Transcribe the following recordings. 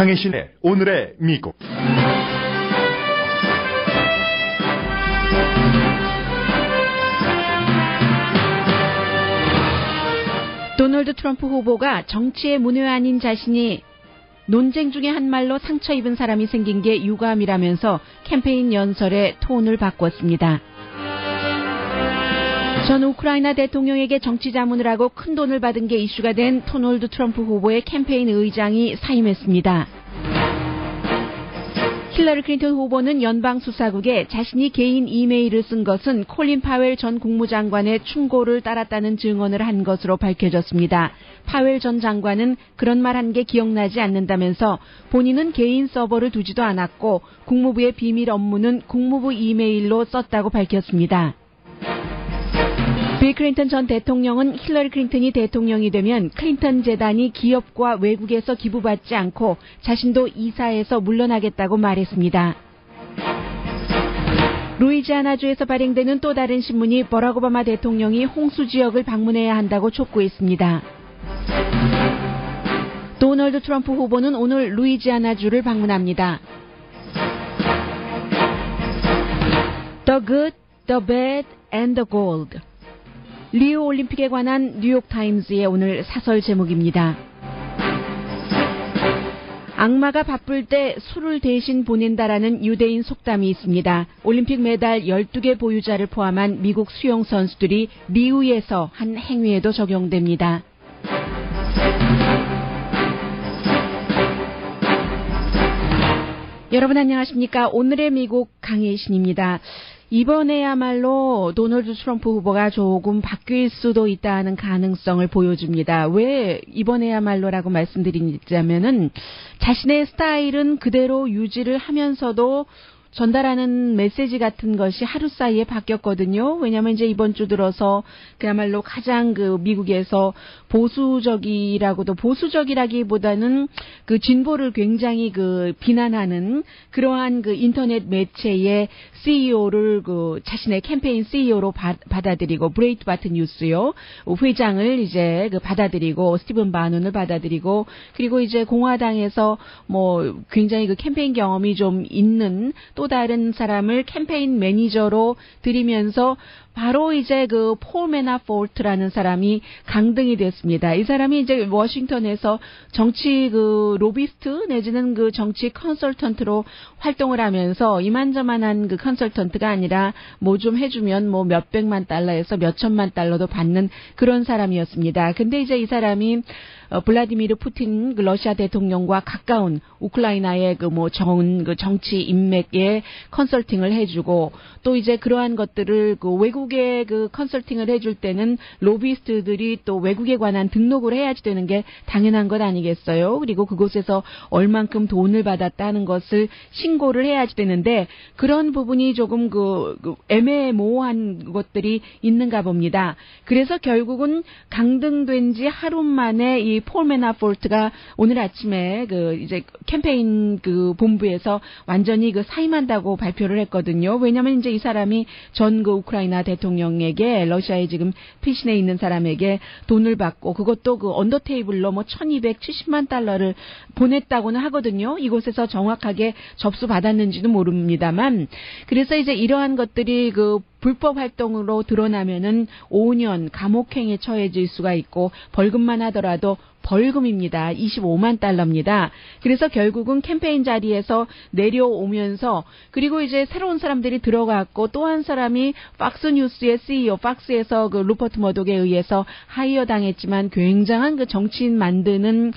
강혜신의 오늘의 미국. 도널드 트럼프 후보가 정치의 문외한인 자신이 논쟁 중에 한 말로 상처 입은 사람이 생긴 게 유감이라면서 캠페인 연설의 톤을 바꿨습니다. 전 우크라이나 대통령에게 정치 자문을 하고 큰 돈을 받은 게 이슈가 된 도널드 트럼프 후보의 캠페인 의장이 사임했습니다. 힐러리 클린턴 후보는 연방수사국에 자신이 개인 이메일을 쓴 것은 콜린 파웰 전 국무장관의 충고를 따랐다는 증언을 한 것으로 밝혀졌습니다. 파웰 전 장관은 그런 말 한 게 기억나지 않는다면서 본인은 개인 서버를 두지도 않았고 국무부의 비밀 업무는 국무부 이메일로 썼다고 밝혔습니다. 빌 클린턴 전 대통령은 힐러리 클린턴이 대통령이 되면 클린턴 재단이 기업과 외국에서 기부받지 않고 자신도 이사에서 물러나겠다고 말했습니다. 루이지아나주에서 발행되는 또 다른 신문이 버락 오바마 대통령이 홍수 지역을 방문해야 한다고 촉구했습니다. 도널드 트럼프 후보는 오늘 루이지아나주를 방문합니다. The Good, the Bad and the Gold. 리우 올림픽에 관한 뉴욕타임즈의 오늘 사설 제목입니다. 악마가 바쁠 때 술을 대신 보낸다라는 유대인 속담이 있습니다. 올림픽 메달 12개 보유자를 포함한 미국 수영 선수들이 리우에서 한 행위에도 적용됩니다. 여러분 안녕하십니까? 오늘의 미국 강혜신입니다. 이번에야말로 도널드 트럼프 후보가 조금 바뀔 수도 있다는 가능성을 보여줍니다. 왜 이번에야말로라고 말씀드리자면은 자신의 스타일은 그대로 유지를 하면서도 전달하는 메시지 같은 것이 하루 사이에 바뀌었거든요. 왜냐하면 이제 이번 주 들어서 그야말로 가장 미국에서 보수적이라기보다는 진보를 굉장히 비난하는 그러한 인터넷 매체의 CEO를 자신의 캠페인 CEO로 받아들이고 브레이트바트 뉴스요 회장을 이제 받아들이고 스티븐 바논을 받아들이고 그리고 이제 공화당에서 굉장히 캠페인 경험이 좀 있는 또 다른 사람을 캠페인 매니저로 들이면서 바로 이제 폴 매나포르트라는 사람이 강등이 됐습니다. 이 사람이 이제 워싱턴에서 정치 로비스트 내지는 정치 컨설턴트로 활동을 하면서 이만저만한 컨설턴트가 아니라 좀 해주면 몇백만 달러에서 몇천만 달러도 받는 그런 사람이었습니다. 근데 이제 이 사람이 블라디미르 푸틴 러시아 대통령과 가까운 우크라이나의 좋은 정치 인맥에 컨설팅을 해주고 또 이제 그러한 것들을 외국에 컨설팅을 해줄 때는 로비스트들이 또 외국에 관한 등록을 해야지 되는 게 당연한 것 아니겠어요? 그리고 그곳에서 얼만큼 돈을 받았다는 것을 신고를 해야지 되는데 그런 부분이 조금 애매모호한 것들이 있는가 봅니다. 그래서 결국은 강등된 지 하루 만에 이 폴 매나포르트가 오늘 아침에 이제 캠페인 본부에서 완전히 사임한다고 발표를 했거든요. 왜냐하면 이제 이 사람이 전 우크라이나 대통령에게 러시아에 지금 피신해 있는 사람에게 돈을 받고 그것도 언더 테이블로 1270만 달러를 보냈다고는 하거든요. 이곳에서 정확하게 접수받았는지는 모릅니다만 그래서 이제 이러한 것들이 불법 활동으로 드러나면은 5년 감옥행에 처해질 수가 있고 벌금만 하더라도 벌금입니다. 25만 달러입니다. 그래서 결국은 캠페인 자리에서 내려오면서 그리고 이제 새로운 사람들이 들어갔고 또 한 사람이 팍스뉴스의 CEO, 팍스에서 루퍼트 머독에 의해서 하이어 당했지만 굉장한 정치인 만드는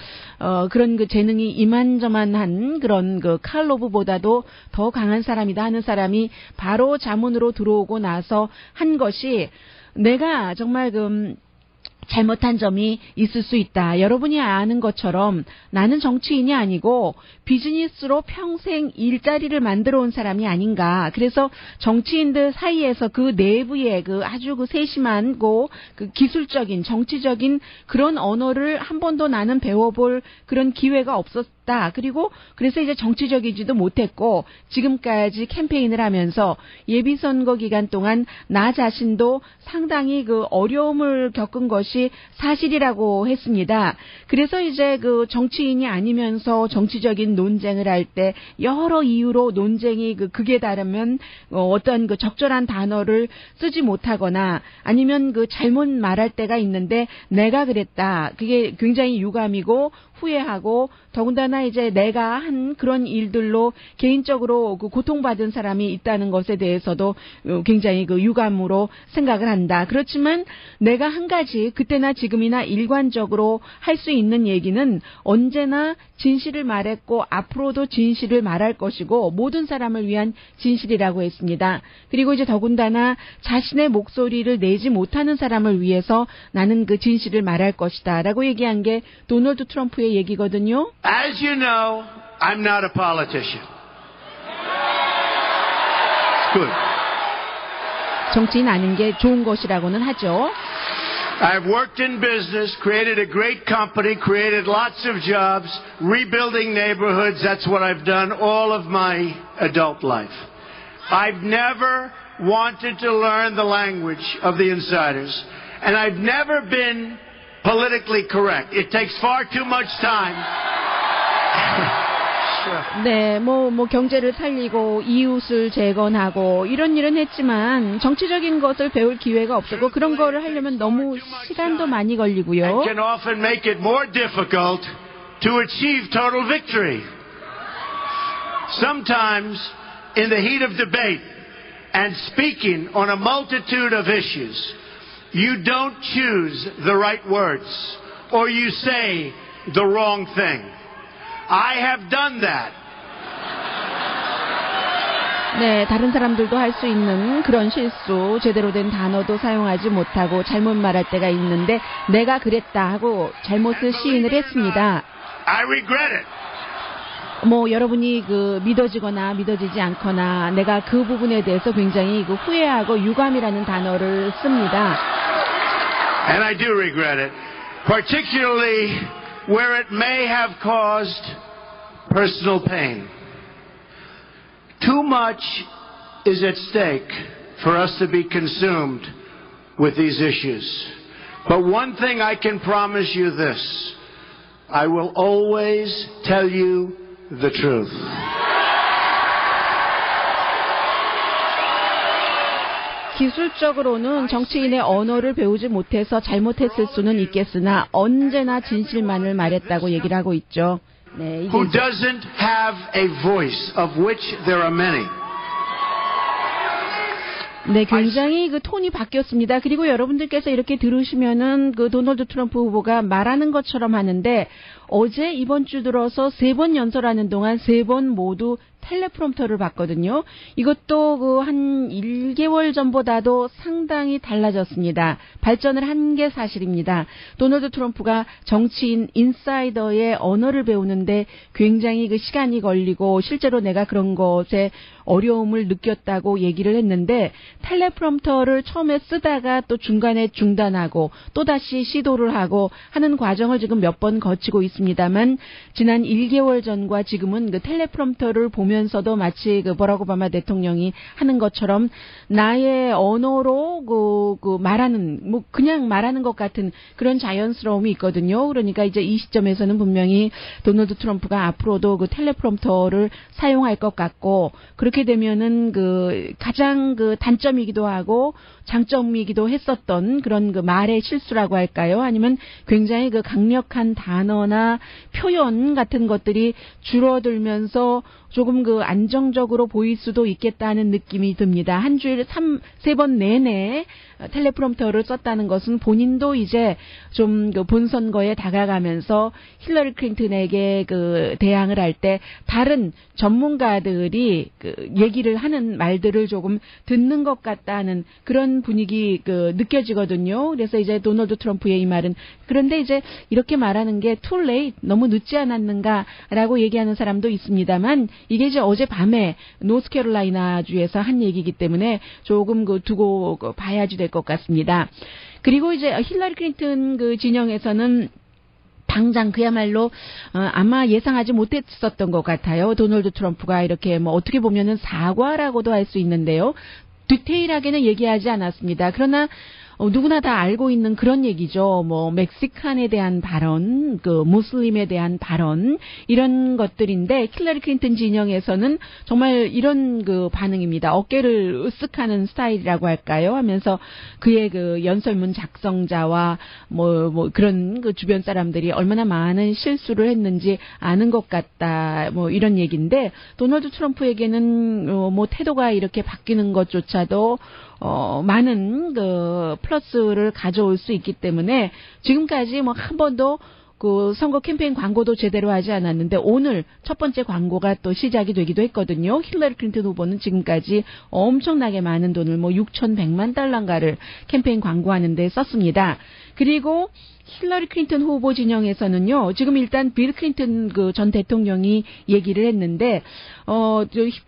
그런 재능이 이만저만한 그런 칼 로브보다도 더 강한 사람이다 하는 사람이 바로 자문으로 들어오고 나서 한 것이 내가 정말 잘못한 점이 있을 수 있다. 여러분이 아는 것처럼 나는 정치인이 아니고 비즈니스로 평생 일자리를 만들어 온 사람이 아닌가. 그래서 정치인들 사이에서 내부에 아주 세심한 기술적인 정치적인 그런 언어를 한 번도 나는 배워볼 그런 기회가 없었다. 그리고 그래서 이제 정치적이지도 못했고 지금까지 캠페인을 하면서 예비선거 기간 동안 나 자신도 상당히 어려움을 겪은 것이 것이 사실이라고 했습니다. 그래서 이제 그 정치인이 아니면서 정치적인 논쟁을 할 때 여러 이유로 논쟁이 극에 달하면 어떤 그 적절한 단어를 쓰지 못하거나 아니면 그 잘못 말할 때가 있는데 내가 그랬다. 그게 굉장히 유감이고 후회하고 더군다나 이제 내가 한 그런 일들로 개인적으로 그 고통받은 사람이 있다는 것에 대해서도 굉장히 그 유감으로 생각을 한다. 그렇지만 내가 한 가지 그때나 지금이나 일관적으로 할 수 있는 얘기는 언제나 진실을 말했고 앞으로도 진실을 말할 것이고 모든 사람을 위한 진실이라고 했습니다. 그리고 이제 더군다나 자신의 목소리를 내지 못하는 사람을 위해서 나는 그 진실을 말할 것이다 라고 얘기한 게 도널드 트럼프의 얘기거든요. As you know, I'm not a politician. Good. 정치인 아닌 게 좋은 것이라고는 하죠. I've worked in business, created a great company, created lots of jobs, rebuilding neighborhoods. That's what I've done all of my adult life. I've never wanted to learn the language of the insiders, and I've never been politically correct. It takes far too much time. 네, 뭐 경제를 살리고 이웃을 재건하고 이런 일은 했지만 정치적인 것을 배울 기회가 없었고 그런 거를 하려면 너무 시간도 많이 걸리고요. And can often make it more difficult to achieve total victory. Sometimes, in the heat of debate and speaking on a multitude of issues, you don't choose the right words, or you say the wrong thing. I have done that. 네, 다른 사람들도 할 수 있는 그런 실수, 제대로 된 단어도 사용하지 못하고 잘못 말할 때가 있는데 내가 그랬다 하고 잘못을 시인을 했습니다. I regret it. 뭐 여러분이 그 믿어지거나 믿어지지 않거나 내가 그 부분에 대해서 굉장히 그 후회하고 유감이라는 단어를 씁니다. And I do regret it, particularly where it may have caused personal pain. Too much is at stake for us to be consumed with these issues. But one thing I can promise you this, I will always tell you the truth. 기술적으로는 정치인의 언어를 배우지 못해서 잘못했을 수는 있겠으나 언제나 진실만을 말했다고 얘기를 하고 있죠. 네, Who doesn't have a voice of which there are many. 네, 굉장히 그 톤이 바뀌었습니다. 그리고 여러분들께서 이렇게 들으시면은 그 도널드 트럼프 후보가 말하는 것처럼 하는데 어제 이번 주 들어서 3번 연설하는 동안 3번 모두 텔레프롬터를 봤거든요. 이것도 그 한 1개월 전보다도 상당히 달라졌습니다. 발전을 한 게 사실입니다. 도널드 트럼프가 정치인 인사이더의 언어를 배우는데 굉장히 그 시간이 걸리고 실제로 내가 그런 것에 어려움을 느꼈다고 얘기를 했는데 텔레프롬터를 처음에 쓰다가 또 중간에 중단하고 또다시 시도를 하고 하는 과정을 지금 몇 번 거치고 있습니다만 지난 1개월 전과 지금은 그 텔레프롬터를 보면서도 마치 그 버락 오바마 대통령이 하는 것처럼 나의 언어로 그 말하는 뭐 그냥 말하는 것 같은 그런 자연스러움이 있거든요. 그러니까 이제 이 시점에서는 분명히 도널드 트럼프가 앞으로도 그 텔레프롬터를 사용할 것 같고 그렇게 되면은 그 가장 그 단점이기도 하고 장점이기도 했었던 그런 그 말의 실수라고 할까요? 아니면 굉장히 그 강력한 단어나 표현 같은 것들이 줄어들면서 조금 그 안정적으로 보일 수도 있겠다는 느낌이 듭니다. 한 주일에 3번 내내 텔레프롬터를 썼다는 것은 본인도 이제 좀 그 본선거에 다가가면서 힐러리 클린턴에게 그 대항을 할 때 다른 전문가들이 그 얘기를 하는 말들을 조금 듣는 것 같다는 그런 분위기 그 느껴지거든요. 그래서 이제 도널드 트럼프의 이 말은 그런데 이제 이렇게 말하는 게 too late 너무 늦지 않았는가라고 얘기하는 사람도 있습니다만 이게 이제 어젯밤에 노스캐롤라이나 주에서 한 얘기이기 때문에 조금 그 두고 봐야지 될 것 같습니다. 그리고 이제 힐러리 클린턴 그 진영에서는 당장 그야말로 아마 예상하지 못했었던 것 같아요. 도널드 트럼프가 이렇게 뭐 어떻게 보면은 사과라고도 할 수 있는데요. 디테일하게는 얘기하지 않았습니다. 그러나 누구나 다 알고 있는 그런 얘기죠. 뭐 멕시칸에 대한 발언, 그 무슬림에 대한 발언 이런 것들인데 힐러리 클린턴 진영에서는 정말 이런 그 반응입니다. 어깨를 으쓱하는 스타일이라고 할까요? 하면서 그의 그 연설문 작성자와 뭐 그런 그 주변 사람들이 얼마나 많은 실수를 했는지 아는 것 같다. 뭐 이런 얘기인데 도널드 트럼프에게는 뭐 태도가 이렇게 바뀌는 것조차도 많은 그 플러스를 가져올 수 있기 때문에 지금까지 뭐 한 번도 그 선거 캠페인 광고도 제대로 하지 않았는데 오늘 첫 번째 광고가 또 시작이 되기도 했거든요. 힐러리 클린턴 후보는 지금까지 엄청나게 많은 돈을 뭐 6,100만 달러인가를 캠페인 광고하는 데 썼습니다. 그리고 힐러리 클린턴 후보 진영에서는요, 지금 일단 빌 클린턴 그 전 대통령이 얘기를 했는데,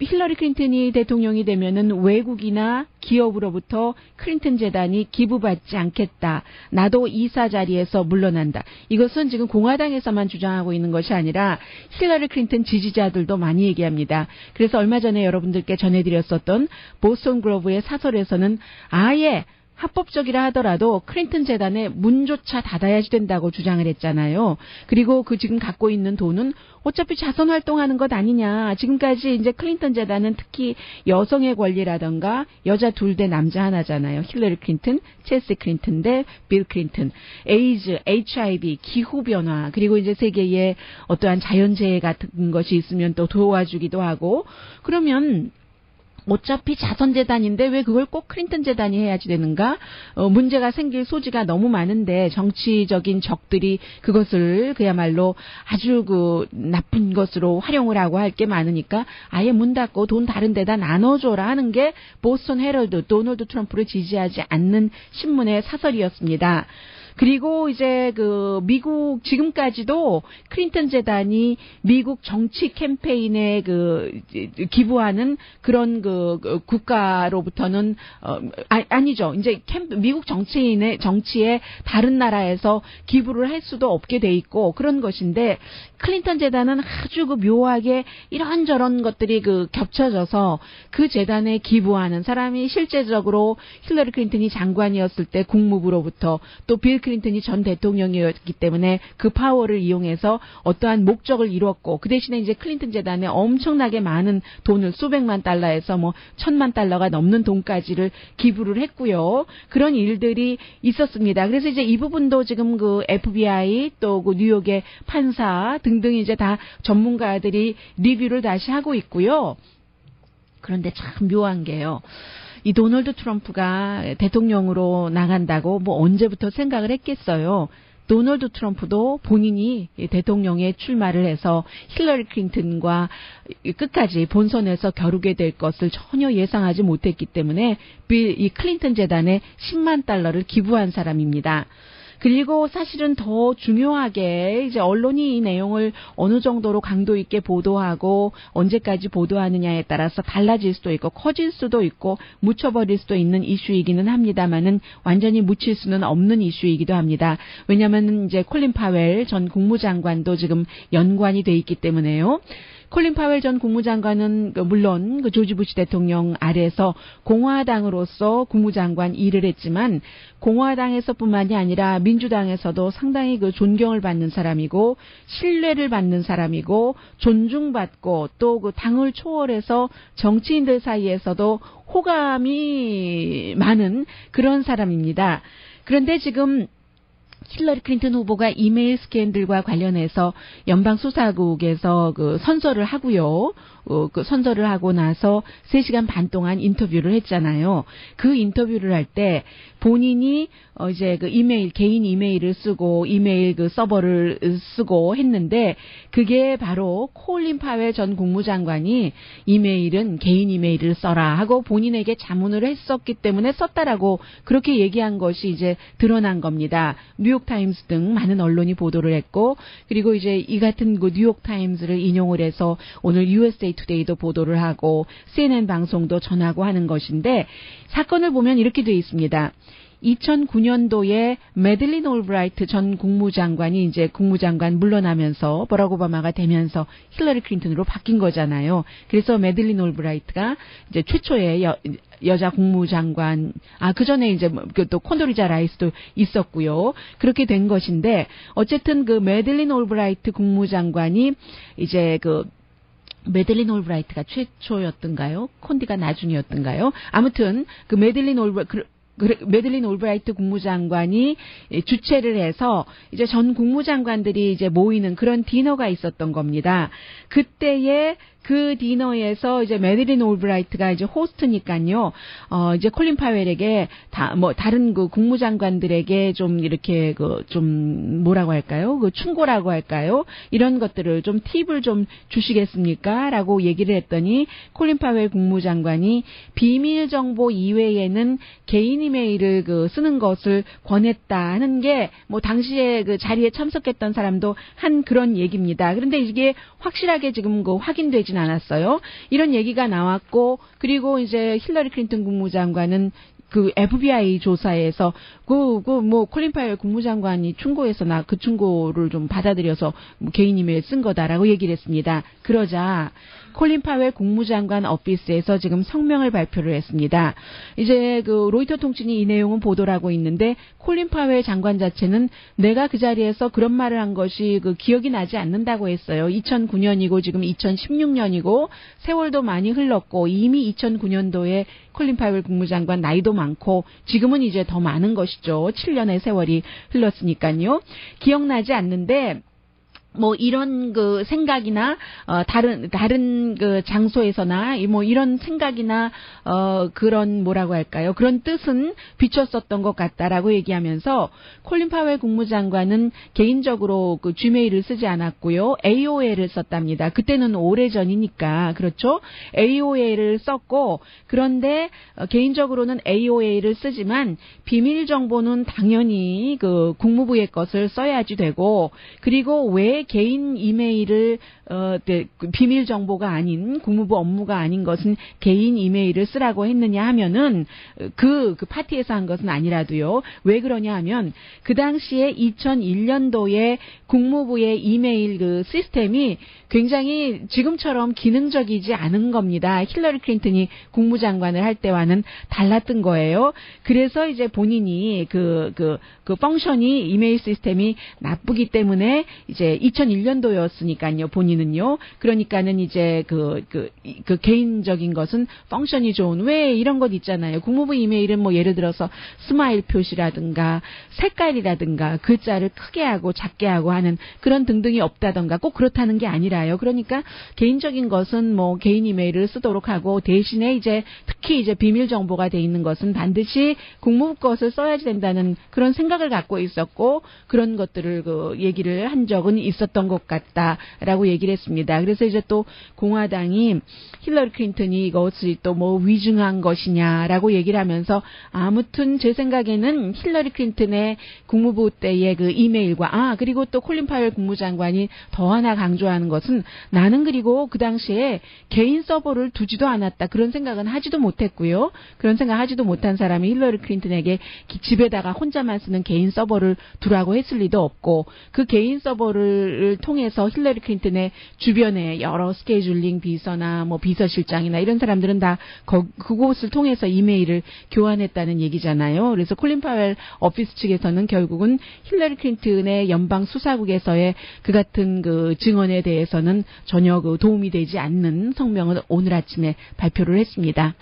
힐러리 클린턴이 대통령이 되면은 외국이나 기업으로부터 클린턴 재단이 기부받지 않겠다. 나도 이사 자리에서 물러난다. 이것은 지금 공화당에서만 주장하고 있는 것이 아니라 힐러리 클린턴 지지자들도 많이 얘기합니다. 그래서 얼마 전에 여러분들께 전해드렸었던 보스턴 글로브의 사설에서는 아예 합법적이라 하더라도 클린턴 재단의 문조차 닫아야지 된다고 주장을 했잖아요. 그리고 그 지금 갖고 있는 돈은 어차피 자선 활동하는 것 아니냐. 지금까지 이제 클린턴 재단은 특히 여성의 권리라던가 여자 둘 대 남자 하나잖아요. 힐러리 클린턴, 첼시 클린턴 대 빌 클린턴. 에이즈, HIV, 기후 변화, 그리고 이제 세계에 어떠한 자연재해 같은 것이 있으면 또 도와주기도 하고 그러면 어차피 자선재단인데 왜 그걸 꼭 클린턴 재단이 해야지 되는가? 문제가 생길 소지가 너무 많은데 정치적인 적들이 그것을 그야말로 아주 그 나쁜 것으로 활용을 하고 할 게 많으니까 아예 문 닫고 돈 다른 데다 나눠줘라 하는 게 보스턴 헤럴드, 도널드 트럼프를 지지하지 않는 신문의 사설이었습니다. 그리고 이제 그 미국 지금까지도 클린턴 재단이 미국 정치 캠페인에 그 기부하는 그런 그 국가로부터는 아니죠. 이제 미국 정치에 다른 나라에서 기부를 할 수도 없게 돼 있고 그런 것인데 클린턴 재단은 아주 그 묘하게 이런저런 것들이 그 겹쳐져서 그 재단에 기부하는 사람이 실제적으로 힐러리 클린턴이 장관이었을 때 국무부로부터 또 빌 클린턴이 전 대통령이었기 때문에 그 파워를 이용해서 어떠한 목적을 이뤘고 그 대신에 이제 클린턴 재단에 엄청나게 많은 돈을 수백만 달러에서 뭐 1,000만 달러가 넘는 돈까지를 기부를 했고요. 그런 일들이 있었습니다. 그래서 이제 이 부분도 지금 그 FBI 또 그 뉴욕의 판사 등등 이제 다 전문가들이 리뷰를 다시 하고 있고요. 그런데 참 묘한 게요. 이 도널드 트럼프가 대통령으로 나간다고 뭐 언제부터 생각을 했겠어요. 도널드 트럼프도 본인이 대통령에 출마를 해서 힐러리 클린턴과 끝까지 본선에서 겨루게 될 것을 전혀 예상하지 못했기 때문에 이 클린턴 재단에 10만 달러를 기부한 사람입니다. 그리고 사실은 더 중요하게 이제 언론이 이 내용을 어느 정도로 강도 있게 보도하고 언제까지 보도하느냐에 따라서 달라질 수도 있고 커질 수도 있고 묻혀버릴 수도 있는 이슈이기는 합니다만은 완전히 묻힐 수는 없는 이슈이기도 합니다. 왜냐하면 이제 콜린 파웰 전 국무장관도 지금 연관이 돼 있기 때문에요. 콜린 파웰 전 국무장관은 물론 그 조지 부시 대통령 아래서 공화당으로서 국무장관 일을 했지만 공화당에서뿐만이 아니라 민주당에서도 상당히 그 존경을 받는 사람이고 신뢰를 받는 사람이고 존중받고 또 그 당을 초월해서 정치인들 사이에서도 호감이 많은 그런 사람입니다. 그런데 지금 힐러리 클린턴 후보가 이메일 스캔들과 관련해서 연방수사국에서 그 선서를 하고요. 그 선서를 하고 나서 3시간 반 동안 인터뷰를 했잖아요. 그 인터뷰를 할 때 본인이 이제 그 이메일, 개인 이메일을 쓰고 이메일 그 서버를 쓰고 했는데 그게 바로 콜린 파웰 전 국무장관이 이메일은 개인 이메일을 써라 하고 본인에게 자문을 했었기 때문에 썼다라고 그렇게 얘기한 것이 이제 드러난 겁니다. 뉴욕타임스 등 많은 언론이 보도를 했고 그리고 이제 이 같은 그 뉴욕타임스를 인용을 해서 오늘 USA 투데이도 보도를 하고 CNN 방송도 전하고 하는 것인데 사건을 보면 이렇게 돼 있습니다. 2009년도에 매들린 올브라이트 전 국무장관이 이제 국무장관 물러나면서 버락 오바마가 되면서 힐러리 클린턴으로 바뀐 거잖아요. 그래서 매들린 올브라이트가 이제 최초의 여자 국무장관, 그 전에 이제 또 콘돌리자 라이스도 있었고요. 그렇게 된 것인데, 어쨌든 그 매들린 올브라이트 국무장관이 이제 매들린 올브라이트가 최초였던가요? 콘디가 나중이었던가요? 아무튼 매들린 올브라이트 국무장관이 주최를 해서 이제 전 국무장관들이 이제 모이는 그런 디너가 있었던 겁니다. 그때에 그 디너에서 이제 매들린 올브라이트가 이제 호스트니까요. 이제 콜린 파웰에게 다른 그 국무장관들에게 좀 이렇게 좀 뭐라고 할까요? 충고라고 할까요? 이런 것들을 좀 팁을 좀 주시겠습니까? 라고 얘기를 했더니 콜린 파웰 국무장관이 비밀 정보 이외에는 개인 이메일을 쓰는 것을 권했다는 게 당시에 그 자리에 참석했던 사람도 한 그런 얘기입니다. 그런데 이게 확실하게 지금 확인되진 않았어요. 이런 얘기가 나왔고, 그리고 이제 힐러리 클린턴 국무장관은 그 FBI 조사에서 콜린 파웰 국무장관이 충고해서 그 충고를 좀 받아들여서 개인 이메일 쓴 거다라고 얘기를 했습니다. 그러자 콜린 파웰 국무장관 오피스에서 지금 성명을 발표를 했습니다. 이제 로이터 통신이 이 내용은 보도를 하고 있는데, 콜린 파웰 장관 자체는 내가 그 자리에서 그런 말을 한 것이 기억이 나지 않는다고 했어요. 2009년이고 지금 2016년이고 세월도 많이 흘렀고 이미 2009년도에 콜린 파웰 국무장관 나이도 많고 지금은 이제 더 많은 것이죠. 7년의 세월이 흘렀으니까요. 기억나지 않는데, 이런 생각이나, 다른 장소에서나, 이런 생각이나, 그런 뭐라고 할까요? 그런 뜻은 비쳤었던 것 같다라고 얘기하면서, 콜린 파웰 국무장관은 개인적으로 Gmail을 쓰지 않았고요. AOL을 썼답니다. 그때는 오래전이니까, 그렇죠? AOL을 썼고, 그런데, 개인적으로는 AOL을 쓰지만, 비밀 정보는 당연히 국무부의 것을 써야지 되고, 그리고 왜 개인 이메일을 비밀 정보가 아닌 국무부 업무가 아닌 것은 개인 이메일을 쓰라고 했느냐 하면은 그 파티에서 한 것은 아니라도요. 왜 그러냐 하면 그 당시에 2001년도에 국무부의 이메일 시스템이 굉장히 지금처럼 기능적이지 않은 겁니다. 힐러리 클린턴이 국무장관을 할 때와는 달랐던 거예요. 그래서 이제 본인이 그 펑션이 이메일 시스템이 나쁘기 때문에 이제 2001년도였으니까요. 본인은요. 그러니까는 이제 그 개인적인 것은 펑션이 좋은 왜 이런 것 있잖아요. 국무부 이메일은 예를 들어서 스마일 표시라든가 색깔이라든가 글자를 크게 하고 작게 하고 하는 그런 등등이 없다던가 꼭 그렇다는 게 아니라요. 그러니까 개인적인 것은 개인 이메일을 쓰도록 하고 대신에 이제 특히 이제 비밀 정보가 돼 있는 것은 반드시 국무부 것을 써야지 된다는 그런 생각을 갖고 있었고 그런 것들을 얘기를 한 적은 있었던 것 같다라고 얘기를 했습니다. 그래서 이제 또 공화당이 힐러리 클린턴이 이것이 또 위증한 것이냐라고 얘기를 하면서 아무튼 제 생각에는 힐러리 클린턴의 국무부 때의 그 이메일과 그리고 또 콜린 파웰 국무장관이 더 하나 강조하는 것은 나는 그리고 그 당시에 개인 서버를 두지도 않았다. 그런 생각은 하지도 못했고요. 그런 생각 하지도 못한 사람이 힐러리 클린턴에게 집에다가 혼자만 쓰는 개인 서버를 두라고 했을 리도 없고 그 개인 서버를 통해서 힐러리 클린턴의 주변에 여러 스케줄링 비서나 비서실장이나 이런 사람들은 다 그곳을 통해서 이메일을 교환했다는 얘기잖아요. 그래서 콜린 파웰 오피스 측에서는 결국은 힐러리 클린턴의 연방 수사국에서의 그 같은 증언에 대해서는 전혀 도움이 되지 않는 성명을 오늘 아침에 발표를 했습니다.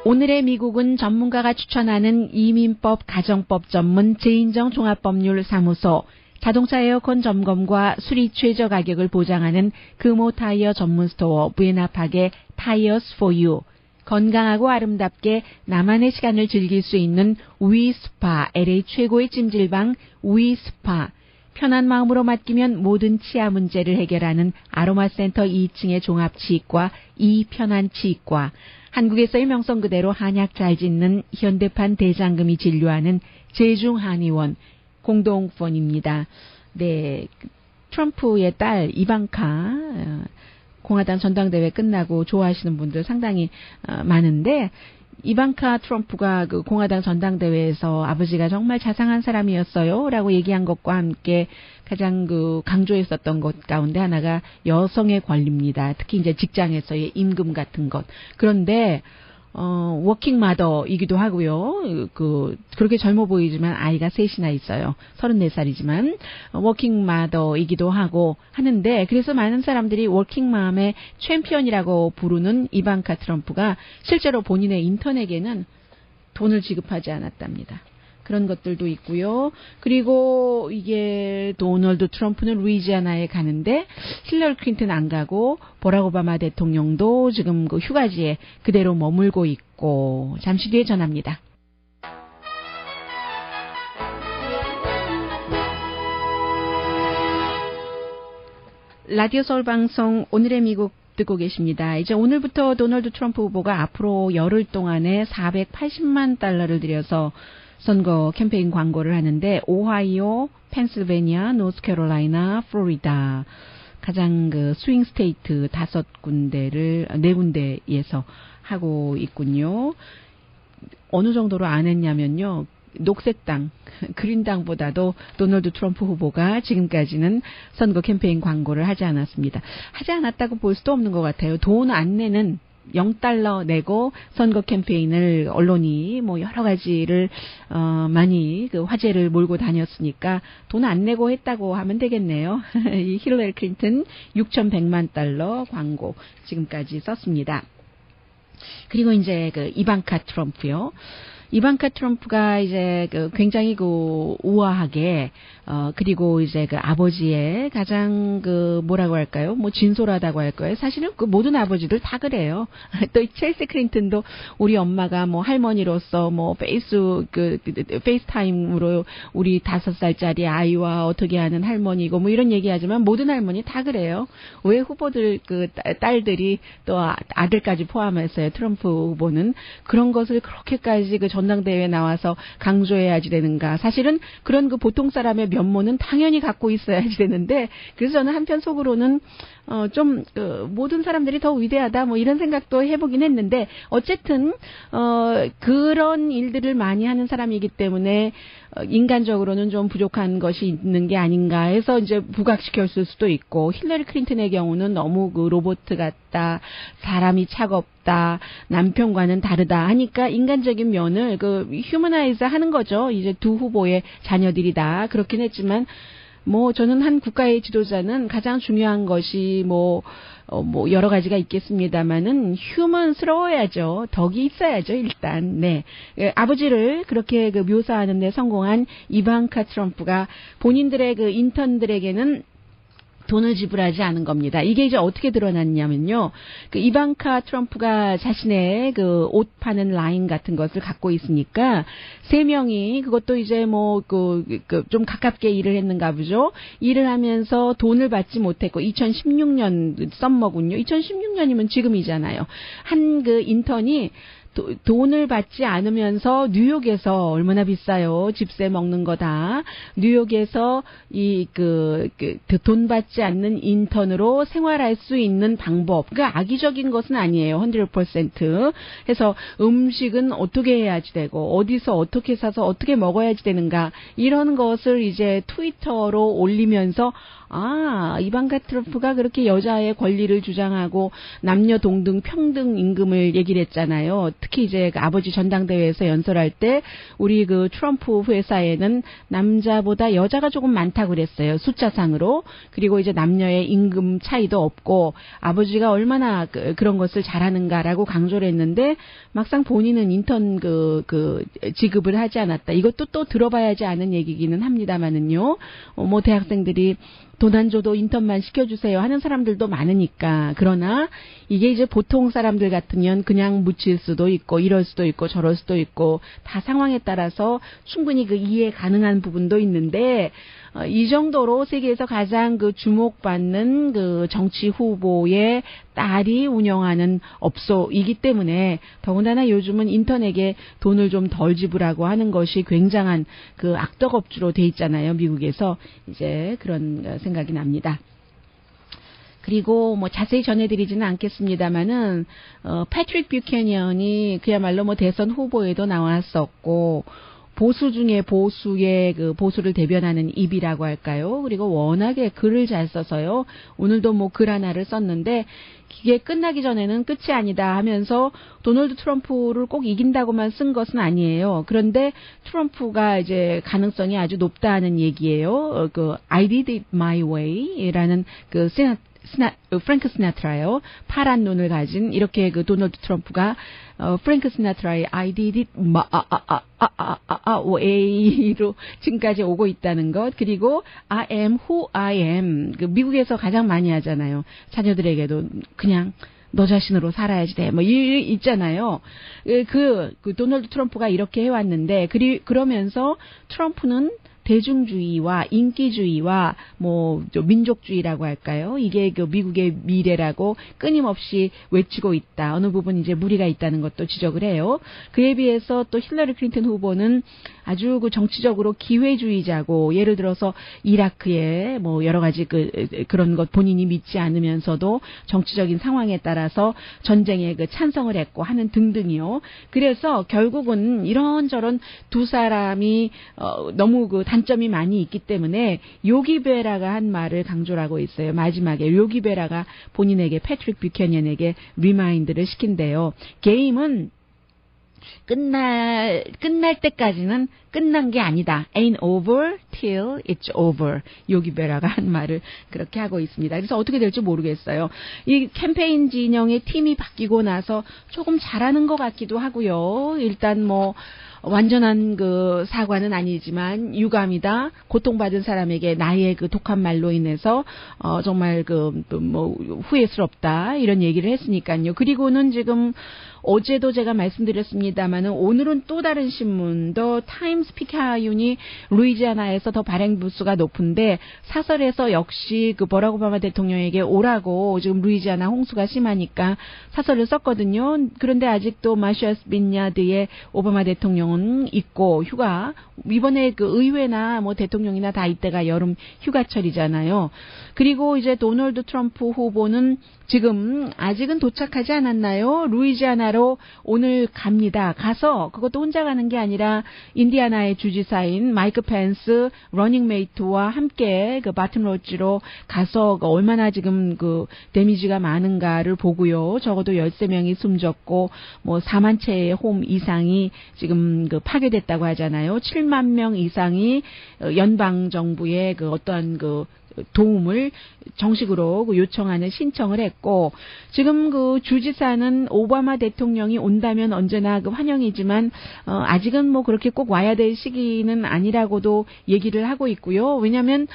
오늘의 미국은 전문가가 추천하는 이민법, 가정법 전문 제인정 종합법률사무소, 자동차 에어컨 점검과 수리 최저 가격을 보장하는 금호 타이어 전문 스토어 부에나팍의 타이어스 포 유, 건강하고 아름답게 나만의 시간을 즐길 수 있는 위스파, LA 최고의 찜질방 위스파, 편한 마음으로 맡기면 모든 치아 문제를 해결하는 아로마센터 2층의 종합치과 이편한치과, 한국에서의 명성 그대로 한약 잘 짓는 현대판 대장금이 진료하는 제중한의원 공동폰입니다. 네, 트럼프의 딸 이방카 공화당 전당대회 끝나고 좋아하시는 분들 상당히 많은데 이방카 트럼프가 그 공화당 전당대회에서 아버지가 정말 자상한 사람이었어요라고 얘기한 것과 함께 가장 그 강조했었던 것 가운데 하나가 여성의 권리입니다. 특히 이제 직장에서의 임금 같은 것. 그런데 워킹 마더이기도 하고요. 그렇게 젊어 보이지만 아이가 셋이나 있어요. 34살이지만 워킹 마더이기도 하고 하는데 그래서 많은 사람들이 워킹맘의 챔피언이라고 부르는 이방카 트럼프가 실제로 본인의 인턴에게는 돈을 지급하지 않았답니다. 그런 것들도 있고요. 그리고 이게 도널드 트럼프는 루이지아나에 가는데 힐러리 클린턴 안 가고 버락 오바마 대통령도 지금 그 휴가지에 그대로 머물고 있고 잠시 뒤에 전합니다. 라디오 서울 방송 오늘의 미국 듣고 계십니다. 이제 오늘부터 도널드 트럼프 후보가 앞으로 열흘 동안에 480만 달러를 들여서 선거 캠페인 광고를 하는데 오하이오, 펜실베니아, 노스캐롤라이나, 플로리다 가장 그 스윙 스테이트 4군데에서 하고 있군요. 어느 정도로 안 했냐면요. 녹색당, 그린당보다도 도널드 트럼프 후보가 지금까지는 선거 캠페인 광고를 하지 않았습니다. 하지 않았다고 볼 수도 없는 것 같아요. 돈 안 내는 0달러 내고 선거 캠페인을 언론이 뭐 여러 가지를 많이 그 화제를 몰고 다녔으니까 돈 안 내고 했다고 하면 되겠네요. 이 힐러리 클린턴 6,100만 달러 광고 지금까지 썼습니다. 그리고 이제 그 이방카 트럼프요. 이방카 트럼프가 이제 그 굉장히 그 우아하게 그리고 이제 그 아버지의 가장 그 뭐라고 할까요? 뭐 진솔하다고 할까요? 사실은 그 모든 아버지들 다 그래요. 또 첼시 클린턴도 우리 엄마가 뭐 할머니로서 뭐 페이스타임으로 우리 5살짜리 아이와 어떻게 하는 할머니고 뭐 이런 얘기하지만 모든 할머니 다 그래요. 왜 후보들 그 딸들이 또 아들까지 포함해서요. 트럼프 후보는 그런 것을 그렇게까지 그 전당대회에 나와서 강조해야지 되는가. 사실은 그런 그 보통 사람의 면모는 당연히 갖고 있어야지 되는데 그래서 저는 한편 속으로는 좀 모든 사람들이 더 위대하다 뭐 이런 생각도 해보긴 했는데 어쨌든 그런 일들을 많이 하는 사람이기 때문에 인간적으로는 좀 부족한 것이 있는 게 아닌가 해서 이제 부각시켰을 수도 있고 힐러리 클린턴의 경우는 너무 그 로봇 같다, 사람이 차갑다, 남편과는 다르다 하니까 인간적인 면을 그 휴머나이즈 하는 거죠. 이제 두 후보의 자녀들이다 그렇긴 했지만 뭐 저는 한 국가의 지도자는 가장 중요한 것이 뭐 여러 가지가 있겠습니다만은 휴먼스러워야죠. 덕이 있어야죠, 일단. 네. 아버지를 그렇게 그 묘사하는 데 성공한 이방카 트럼프가 본인들의 그 인턴들에게는 돈을 지불하지 않은 겁니다. 이게 이제 어떻게 드러났냐면요. 그 이방카 트럼프가 자신의 그 옷 파는 라인 같은 것을 갖고 있으니까 3명이 그것도 이제 뭐 좀 가깝게 일을 했는가 보죠. 일을 하면서 돈을 받지 못했고 2016년 썸머군요. 2016년이면 지금이잖아요. 한 그 인턴이 돈을 받지 않으면서 뉴욕에서 얼마나 비싸요. 집세 먹는 거다. 뉴욕에서 돈 받지 않는 인턴으로 생활할 수 있는 방법. 그러니까 악의적인 것은 아니에요. 100%. 해서 음식은 어떻게 해야지 되고 어디서 어떻게 사서 어떻게 먹어야지 되는가. 이런 것을 이제 트위터로 올리면서 이방카 트럼프가 그렇게 여자의 권리를 주장하고 남녀 동등 평등 임금을 얘기를 했잖아요. 특히 이제 그 아버지 전당대회에서 연설할 때 우리 그 트럼프 회사에는 남자보다 여자가 조금 많다고 그랬어요. 숫자상으로. 그리고 이제 남녀의 임금 차이도 없고 아버지가 얼마나 그런 것을 잘하는가라고 강조를 했는데 막상 본인은 인턴 지급을 하지 않았다. 이것도 또 들어봐야지 않은 얘기기는 합니다만은요. 뭐 대학생들이 돈 안 줘도 인턴만 시켜주세요 하는 사람들도 많으니까. 그러나 이게 이제 보통 사람들 같으면 그냥 묻힐 수도 있고 이럴 수도 있고 저럴 수도 있고 다 상황에 따라서 충분히 그 이해 가능한 부분도 있는데 이 정도로 세계에서 가장 그 주목받는 그 정치 후보의 딸이 운영하는 업소이기 때문에 더군다나 요즘은 인턴에게 돈을 좀 덜 지불하고 하는 것이 굉장한 그 악덕업주로 돼 있잖아요. 미국에서 이제 그런 생각이 납니다. 그리고 뭐 자세히 전해드리지는 않겠습니다만은 패트릭 뷰캐넌이 그야말로 뭐 대선 후보에도 나왔었고 보수 중에 보수의 그 보수를 대변하는 입이라고 할까요? 그리고 워낙에 글을 잘 써서요. 오늘도 뭐 글 하나를 썼는데 이게 끝나기 전에는 끝이 아니다 하면서 도널드 트럼프를 꼭 이긴다고만 쓴 것은 아니에요. 그런데 트럼프가 이제 가능성이 아주 높다는 얘기예요. 그 I did it my way라는 그 프랭크 시나트라요. 파란 눈을 가진 이렇게 그 도널드 트럼프가 프랭크 시나트라의 I did it way로 지금까지 오고 있다는 것. 그리고 I am who I am. 그 미국에서 가장 많이 하잖아요. 자녀들에게도 그냥 너 자신으로 살아야지 돼. 뭐 있잖아요. 그 도널드 트럼프가 이렇게 해왔는데 그러면서 트럼프는 대중주의와 인기주의와 뭐 민족주의라고 할까요? 이게 그 미국의 미래라고 끊임없이 외치고 있다. 어느 부분 이제 무리가 있다는 것도 지적을 해요. 그에 비해서 또 힐러리 클린턴 후보는 아주 그 정치적으로 기회주의자고 예를 들어서 이라크에 뭐 여러 가지 그런 것 본인이 믿지 않으면서도 정치적인 상황에 따라서 전쟁에 그 찬성을 했고 하는 등등이요. 그래서 결국은 이런저런 두 사람이 너무 그 단점이 많이 있기 때문에 요기베라가 한 말을 강조를 하고 있어요. 마지막에 요기베라가 본인에게 패트릭 뷰캐넌에게 리마인드를 시킨대요. 게임은 끝날 때까지는 끝난 게 아니다. Ain't over till it's over. 요기베라가 한 말을 그렇게 하고 있습니다. 그래서 어떻게 될지 모르겠어요. 이 캠페인 진영의 팀이 바뀌고 나서 조금 잘하는 것 같기도 하고요. 일단 뭐 완전한 그 사과는 아니지만 유감이다. 고통받은 사람에게 나의 그 독한 말로 인해서 정말 뭐 후회스럽다. 이런 얘기를 했으니까요. 그리고는 지금 어제도 제가 말씀드렸습니다만은 오늘은 또 다른 신문, 더 타임스 피카윤이 루이지아나에서 더 발행 부수가 높은데 사설에서 역시 그 버락 오바마 대통령에게 오라고 지금 루이지아나 홍수가 심하니까 사설을 썼거든요. 그런데 아직도 마샤스 빈야드의 오바마 대통령은 있고 휴가, 이번에 그 의회나 뭐 대통령이나 다 이때가 여름 휴가철이잖아요. 그리고 이제 도널드 트럼프 후보는 지금 아직은 도착하지 않았나요? 루이지아나로 오늘 갑니다. 가서 그것도 혼자 가는 게 아니라 인디아나의 주지사인 마이크 펜스 러닝메이트와 함께 그 바튼 로지로 가서 얼마나 지금 그 데미지가 많은가를 보고요. 적어도 13명이 숨졌고 뭐 4만 채의 홈 이상이 지금 그 파괴됐다고 하잖아요. 7만 명 이상이 연방 정부의 그 어떠한 그 도움을 정식으로 요청하는 신청을 했고, 지금 그 주지사는 오바마 대통령이 온다면 언제나 그 환영이지만 아직은 뭐 그렇게 꼭 와야 될 시기는 아니라고도 얘기를 하고 있고요. 왜냐하면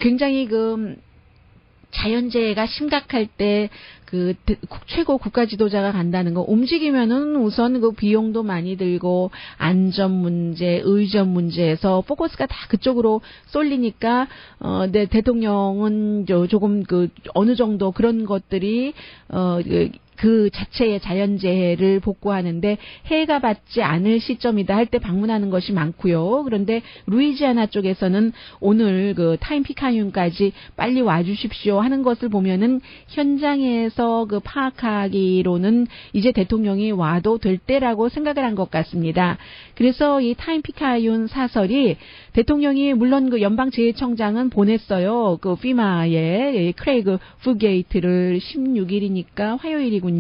굉장히 그 자연재해가 심각할 때 그 최고 국가 지도자가 간다는 거, 움직이면은 우선 그 비용도 많이 들고 안전 문제, 의전 문제에서 포커스가 다 그쪽으로 쏠리니까 네, 대통령은 조금 그 어느 정도 그런 것들이 그 자체의 자연재해를 복구하는데 해가 받지 않을 시점이다 할 때 방문하는 것이 많고요. 그런데 루이지아나 쪽에서는 오늘 그 타임 피카윤까지 빨리 와주십시오 하는 것을 보면은 현장에서 그 파악하기로는 이제 대통령이 와도 될 때라고 생각을 한 것 같습니다. 그래서 이 타임 피카윤 사설이 대통령이 물론 그 연방재해청장은 보냈어요. 그 피마의 크레이그 푸게이트를 16일이니까 화요일이군요.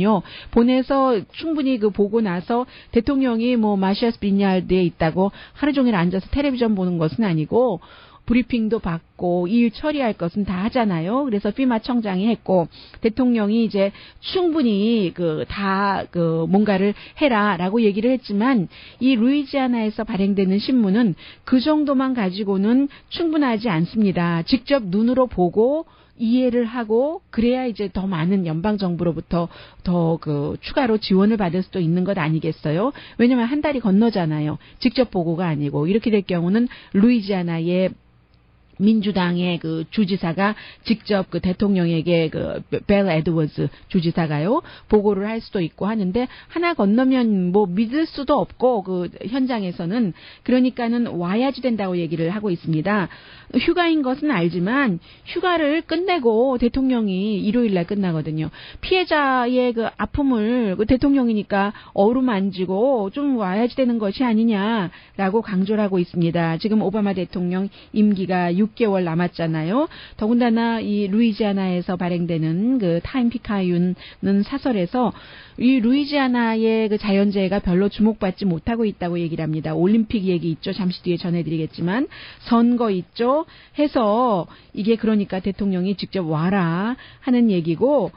보내서 충분히 그 보고 나서 대통령이 뭐 마샤스 빈야드에 있다고 하루 종일 앉아서 텔레비전 보는 것은 아니고 브리핑도 받고 일 처리할 것은 다 하잖아요. 그래서 피마 청장이 했고 대통령이 이제 충분히 다 뭔가를 해라라고 얘기를 했지만 이 루이지아나에서 발행되는 신문은 그 정도만 가지고는 충분하지 않습니다. 직접 눈으로 보고 이해를 하고 그래야 이제 더 많은 연방 정부로부터 더 추가로 지원을 받을 수도 있는 것 아니겠어요? 왜냐면 한 달이 건너잖아요. 직접 보고가 아니고 이렇게 될 경우는 루이지아나의 민주당의 그 주지사가 직접 그 대통령에게 그 벨 에드워즈 주지사가요 보고를 할 수도 있고 하는데 하나 건너면 뭐 믿을 수도 없고 그 현장에서는 그러니까는 와야지 된다고 얘기를 하고 있습니다. 휴가인 것은 알지만 휴가를 끝내고 대통령이 일요일 날 끝나거든요. 피해자의 그 아픔을 그 대통령이니까 어루만지고 좀 와야지 되는 것이 아니냐라고 강조를 하고 있습니다. 지금 오바마 대통령 임기가 6개월 남았잖아요. 더군다나 이 루이지아나에서 발행되는 그 타임 피카윤은 사설에서 이 루이지아나의 그 자연재해가 별로 주목받지 못하고 있다고 얘기를 합니다. 올림픽 얘기 있죠. 잠시 뒤에 전해드리겠지만 선거 있죠. 해서 이게 그러니까 대통령이 직접 와라 하는 얘기고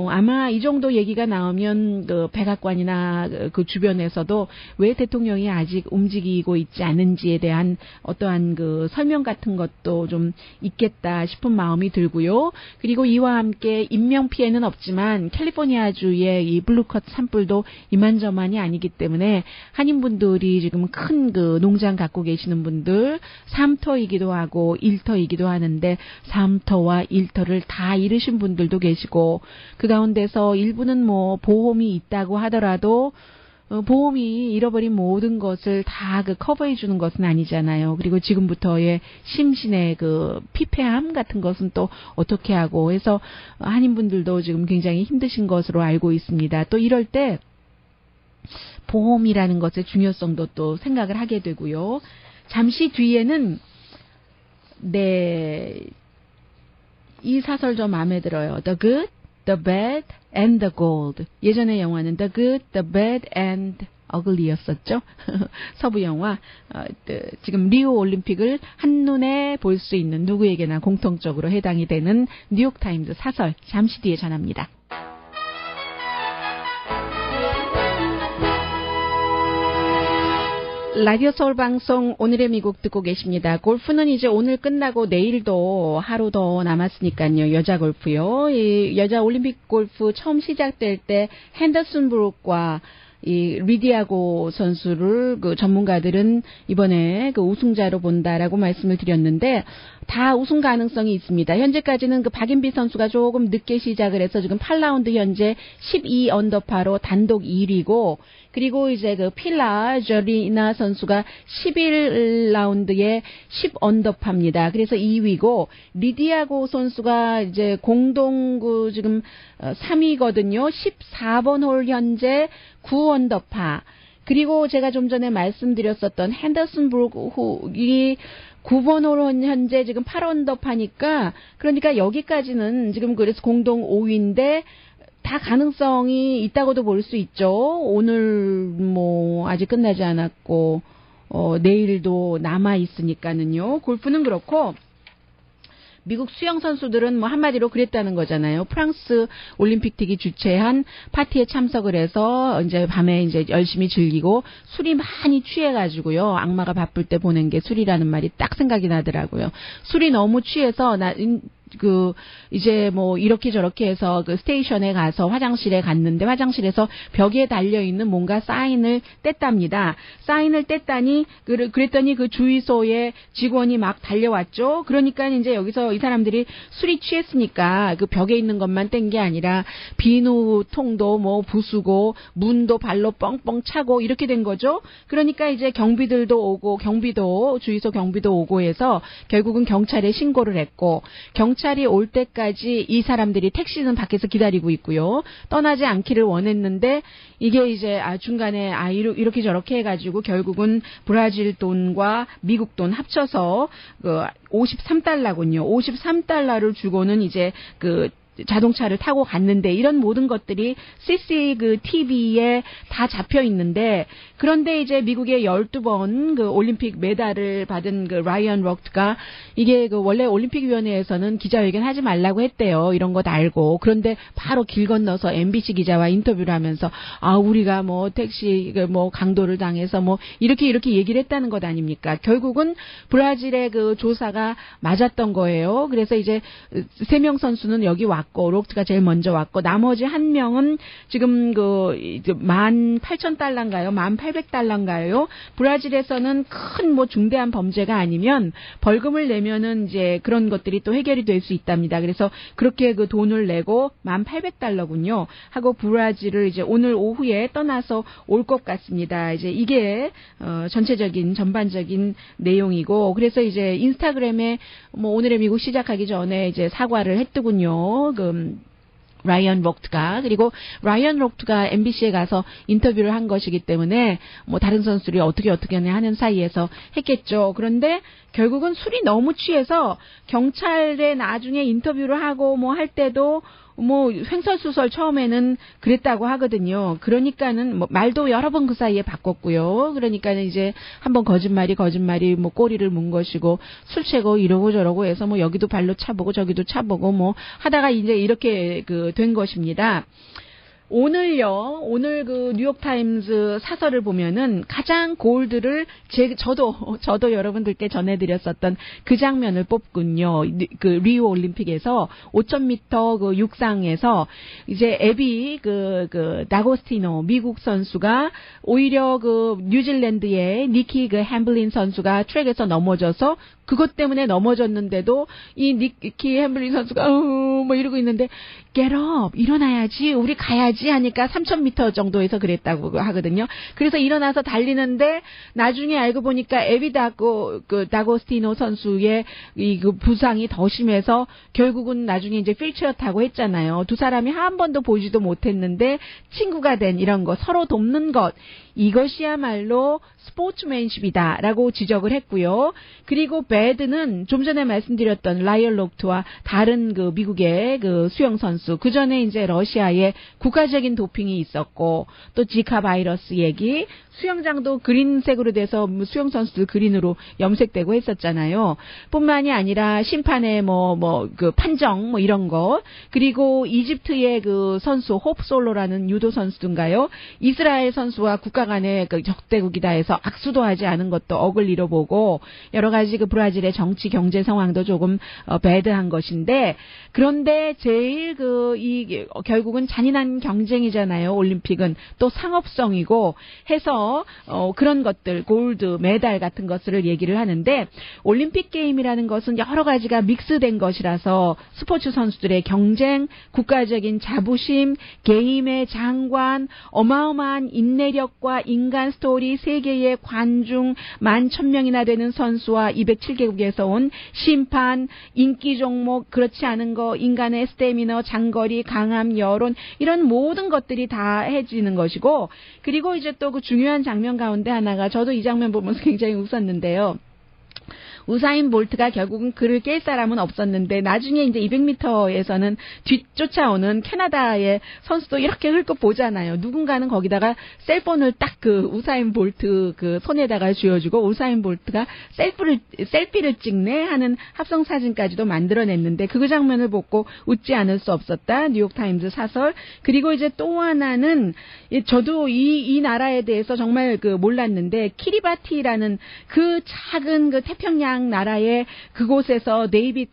아마 이 정도 얘기가 나오면 그 백악관이나 그 주변에서도 왜 대통령이 아직 움직이고 있지 않은지에 대한 어떠한 그 설명 같은 것도 좀 있겠다 싶은 마음이 들고요. 그리고 이와 함께 인명 피해는 없지만 캘리포니아주의 이 블루컷 산불도 이만저만이 아니기 때문에 한인분들이 지금 큰 그 농장 갖고 계시는 분들 3터이기도 하고 1터이기도 하는데 3터와 1터를 다 잃으신 분들도 계시고 그 가운데서 일부는 뭐 보험이 있다고 하더라도 보험이 잃어버린 모든 것을 다 그 커버해 주는 것은 아니잖아요. 그리고 지금부터의 심신의 그 피폐함 같은 것은 또 어떻게 하고 해서 한인분들도 지금 굉장히 힘드신 것으로 알고 있습니다. 또 이럴 때 보험이라는 것의 중요성도 또 생각을 하게 되고요. 잠시 뒤에는 이 사설 좀 마음에 들어요. The Good, The Bad and the Gold. 예전의 영화는 The Good, The Bad and Ugly였었죠. 서부 영화. 지금 리우 올림픽을 한눈에 볼 수 있는 누구에게나 공통적으로 해당이 되는 뉴욕타임즈 사설. 잠시 뒤에 전합니다. 라디오 서울 방송 오늘의 미국 듣고 계십니다. 골프는 이제 오늘 끝나고 내일도 하루 더 남았으니까요. 여자 골프요. 이 여자 올림픽 골프 처음 시작될 때 핸더슨 브룩과 이 리디아고 선수를 그 전문가들은 이번에 그 우승자로 본다라고 말씀을 드렸는데 다 우승 가능성이 있습니다. 현재까지는 그 박인비 선수가 조금 늦게 시작을 해서 지금 8라운드 현재 12 언더파로 단독 1위고 그리고 이제 그 필라 저리나 선수가 11라운드에 10 언더파입니다. 그래서 2위고 리디아고 선수가 이제 공동 그 지금 3위거든요. 14번 홀 현재 9 언더파. 그리고 제가 좀 전에 말씀드렸었던 핸더슨 브룩이 9번 홀 현재 지금 8언더파니까 그러니까 여기까지는 지금 그래서 공동 5위인데 다 가능성이 있다고도 볼 수 있죠. 오늘 뭐 아직 끝나지 않았고 내일도 남아 있으니까는요. 골프는 그렇고 미국 수영 선수들은 뭐 한마디로 그랬다는 거잖아요. 프랑스 올림픽팀이 주최한 파티에 참석을 해서 이제 밤에 이제 열심히 즐기고 술이 많이 취해가지고요. 악마가 바쁠 때 보낸 게 술이라는 말이 딱 생각이 나더라고요. 술이 너무 취해서 이제 뭐 이렇게 저렇게 해서 그 스테이션에 가서 화장실에 갔는데 화장실에서 벽에 달려있는 뭔가 사인을 뗐답니다. 사인을 뗐다니 그랬더니 그 주유소에 직원이 막 달려왔죠. 그러니까 이제 여기서 이 사람들이 술이 취했으니까 그 벽에 있는 것만 뗀 게 아니라 비누통도 뭐 부수고 문도 발로 뻥뻥 차고 이렇게 된 거죠. 그러니까 이제 경비들도 오고 주유소 경비도 오고 해서 결국은 경찰에 신고를 했고 경찰이 올 때까지 이 사람들이 택시는 밖에서 기다리고 있고요. 떠나지 않기를 원했는데 이게 이제 중간에 이렇게 저렇게 해가지고 결국은 브라질 돈과 미국 돈 합쳐서 그 53달러군요. 53달러를 주고는 이제 그 자동차를 타고 갔는데 이런 모든 것들이 CC 그 TV에 다 잡혀 있는데 그런데 이제 미국의 12번 그 올림픽 메달을 받은 그 라이언 럭트가 이게 그 원래 올림픽위원회에서는 기자회견 하지 말라고 했대요. 이런 거 다 알고. 그런데 바로 길 건너서 MBC 기자와 인터뷰를 하면서 우리가 뭐 택시 뭐 강도를 당해서 뭐 이렇게 얘기를 했다는 것 아닙니까? 결국은 브라질의 그 조사가 맞았던 거예요. 그래서 이제 3명 선수는 여기 왔고 왔고, 록트가 제일 먼저 왔고, 나머지 한 명은 지금 $18,000인가요? $1,800인가요? 브라질에서는 큰 뭐 중대한 범죄가 아니면 벌금을 내면은 이제 그런 것들이 또 해결이 될 수 있답니다. 그래서 그렇게 그 돈을 내고 $1,800군요. 하고 브라질을 이제 오늘 오후에 떠나서 올 것 같습니다. 이제 이게 전반적인 내용이고, 그래서 이제 인스타그램에 뭐 오늘의 미국 시작하기 전에 이제 사과를 했더군요. 라이언 록트가. 그리고 라이언 록트가 MBC에 가서 인터뷰를 한 것이기 때문에 뭐 다른 선수들이 어떻게 하는 사이에서 했겠죠. 그런데 결국은 술이 너무 취해서 경찰에 나중에 인터뷰를 하고 뭐 할 때도 뭐 횡설수설 처음에는 그랬다고 하거든요. 그러니까는 뭐 말도 여러 번 그 사이에 바꿨고요. 그러니까는 이제 한번 거짓말이 뭐 꼬리를 문 것이고 술 취고 이러고 저러고 해서 뭐 여기도 발로 차보고 저기도 차보고 뭐 하다가 이제 이렇게 된 것입니다. 오늘 그 뉴욕타임즈 사설을 보면은 가장 골드를 저도 여러분들께 전해드렸었던 그 장면을 뽑군요. 그 리오 올림픽에서 5,000m 그 육상에서 이제 에비 다고스티노 미국 선수가 오히려 그 뉴질랜드의 니키 햄블린 선수가 트랙에서 넘어져서 그것 때문에 넘어졌는데도 이 니키 햄블린 선수가 뭐 이러고 있는데 get up, 일어나야지, 우리 가야지 하니까 3,000m 정도에서 그랬다고 하거든요. 그래서 일어나서 달리는데 나중에 알고 보니까 에비 다고스티노 선수의 그 부상이 더 심해서 결국은 나중에 이제 휠체어타고 했잖아요. 두 사람이 한 번도 보지도 못했는데 친구가 된 이런 거, 서로 돕는 것, 이것이야말로 스포츠맨십이다라고 지적을 했고요. 그리고 배드는 좀 전에 말씀드렸던 라이언 록트와 다른 그 미국의 그 수영 선수, 그 전에 이제 러시아에 국가적인 도핑이 있었고 또 지카 바이러스 얘기, 수영장도 그린색으로 돼서 수영 선수들 그린으로 염색되고 했었잖아요. 뿐만이 아니라 심판의 그 판정 뭐 이런 거, 그리고 이집트의 그 선수 홉솔로라는 유도 선수인가요? 이스라엘 선수와 국가 간의 그 적대국이다 해서 악수도 하지 않은 것도 어글리로 보고 여러 가지 그 브라질의 정치 경제 상황도 조금 배드한 것인데, 그런데 제일 결국은 잔인한 경쟁이잖아요. 올림픽은 또 상업성이고 해서 그런 것들, 골드, 메달 같은 것을 얘기를 하는데, 올림픽 게임이라는 것은 여러 가지가 믹스된 것이라서 스포츠 선수들의 경쟁, 국가적인 자부심, 게임의 장관, 어마어마한 인내력과 인간 스토리, 세계의 관중 11,000명이나 되는 선수와 207개국에서 온 심판, 인기 종목, 그렇지 않은 거, 인간의 스태미너, 장거리, 강함, 여론, 이런 모든 것들이 다 해지는 것이고, 그리고 이제 또 그 중요한 장면 가운데 하나가, 저도 이 장면 보면서 굉장히 웃었는데요. 우사인 볼트가 결국은 그를 깰 사람은 없었는데 나중에 이제 200m에서는 뒤쫓아오는 캐나다의 선수도 이렇게 흘끗 보잖아요. 누군가는 거기다가 셀폰을 딱 그 우사인 볼트 그 손에다가 쥐어주고 우사인 볼트가 셀피를 찍네 하는 합성 사진까지도 만들어냈는데 그 장면을 보고 웃지 않을 수 없었다. 뉴욕타임즈 사설. 그리고 이제 또 하나는 저도 이 나라에 대해서 정말 그 몰랐는데 키리바티라는 그 작은 그 태평양 나라의 그곳에서 데이빗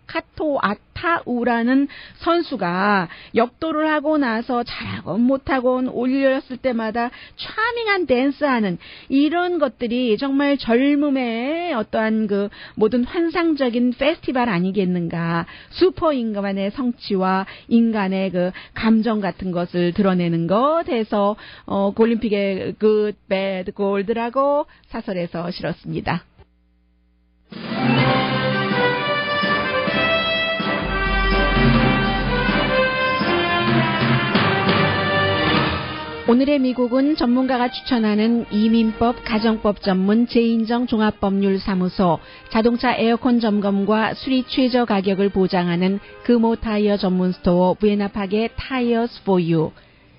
카토아타우라는 선수가 역도를 하고 나서 잘하건 못하건 올렸을 때마다 차밍한 댄스하는 이런 것들이 정말 젊음의 어떠한 그 모든 환상적인 페스티벌 아니겠는가. 슈퍼인간의 성취와 인간의 그 감정 같은 것을 드러내는 것 해서 올림픽의 good, bad, gold라고 사설에서 실었습니다. 오늘의 미국은 전문가가 추천하는 이민법, 가정법 전문 재인정 종합법률사무소, 자동차 에어컨 점검과 수리 최저 가격을 보장하는 금호 타이어 전문 스토어 부에나파게 타이어스 포 유,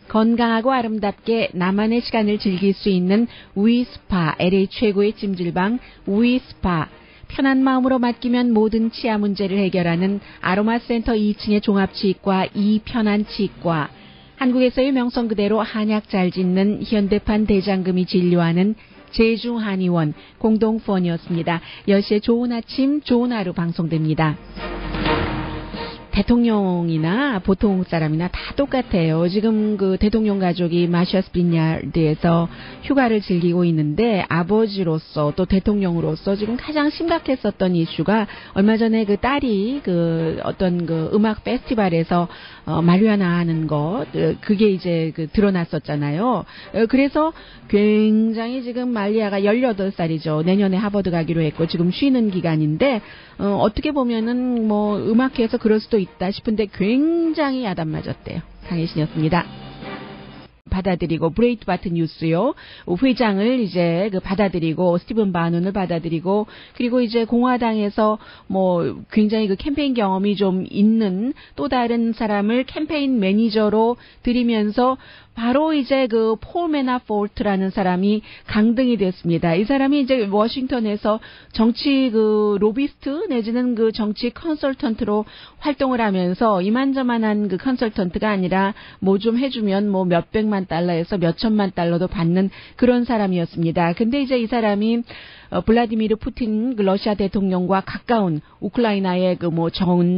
건강하고 아름답게 나만의 시간을 즐길 수 있는 위스파, LA 최고의 찜질방 위스파, 편한 마음으로 맡기면 모든 치아 문제를 해결하는 아로마센터 2층의 종합치과 이편안치과, 한국에서의 명성 그대로 한약 잘 짓는 현대판 대장금이 진료하는 제주한의원 공동후원이었습니다. 10시에 좋은 아침 좋은 하루 방송됩니다. 대통령이나 보통 사람이나 다 똑같아요. 지금 그 대통령 가족이 마샤스 빈야드에서 휴가를 즐기고 있는데 아버지로서 또 대통령으로서 지금 가장 심각했었던 이슈가 얼마 전에 그 딸이 그 어떤 그 음악 페스티벌에서 마리화나 하는 것, 그게 이제 그 드러났었잖아요. 그래서 굉장히 지금 말리아가 18살이죠. 내년에 하버드 가기로 했고 지금 쉬는 기간인데 어떻게 보면은 뭐 음악회에서 그럴 수도 있다 싶은데 굉장히 야단 맞았대요. 강혜신이었습니다. 받아들이고 브레이트바트 뉴스요. 회장을 이제 그 받아들이고 스티븐 바논을 받아들이고 그리고 이제 공화당에서 뭐 굉장히 그 캠페인 경험이 좀 있는 또 다른 사람을 캠페인 매니저로 들이면서 바로 이제 그 폴 매나포트라는 사람이 강등이 됐습니다. 이 사람이 이제 워싱턴에서 정치 그 로비스트 내지는 그 정치 컨설턴트로 활동을 하면서 이만저만한 그 컨설턴트가 아니라 뭐 좀 해주면 뭐 몇백만 달러에서 몇천만 달러도 받는 그런 사람이었습니다. 근데 이제 이 사람이 블라디미르 푸틴 그 러시아 대통령과 가까운 우크라이나의 그 뭐